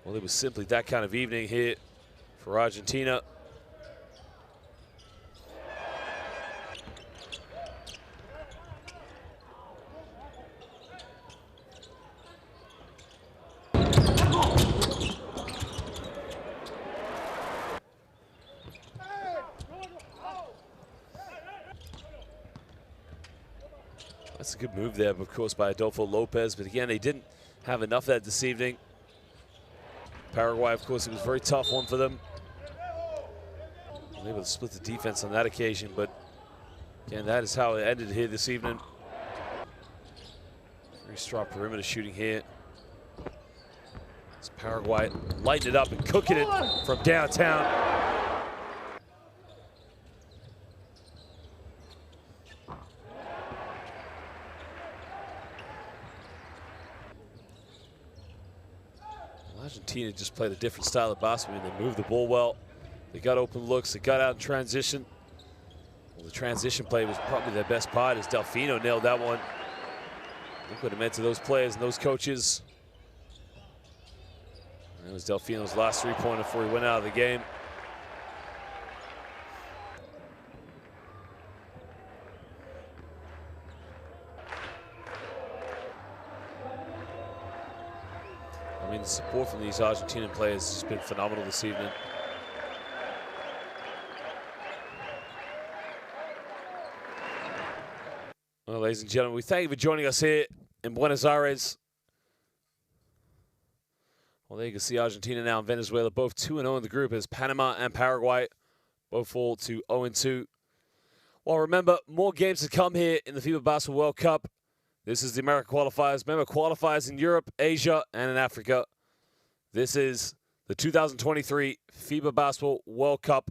Well, it was simply that kind of evening here for Argentina. That's a good move there, of course, by Adolfo Lopez. But again, they didn't have enough of that this evening. Paraguay, of course, it was a very tough one for them. They were able to split the defense on that occasion. But again, that is how it ended here this evening. Very strong perimeter shooting here. It's Paraguay lighting it up and cooking it from downtown. Argentina just played a different style of basketball. They moved the ball well. They got open looks. They got out in transition. Well, the transition play was probably their best part as Delfino nailed that one. Look what it meant to those players and those coaches. That was Delfino's last three-pointer before he went out of the game. I mean, the support from these Argentinian players has been phenomenal this evening. Well, ladies and gentlemen, we thank you for joining us here in Buenos Aires. Well, there you can see Argentina now and Venezuela, both 2-0 in the group, as Panama and Paraguay both fall to 0-2. Well, remember, more games to come here in the FIBA Basketball World Cup. This is the American qualifiers. Remember, qualifiers in Europe, Asia, and in Africa. This is the 2023 FIBA Basketball World Cup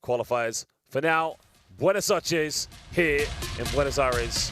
qualifiers. For now, buenas noches here in Buenos Aires.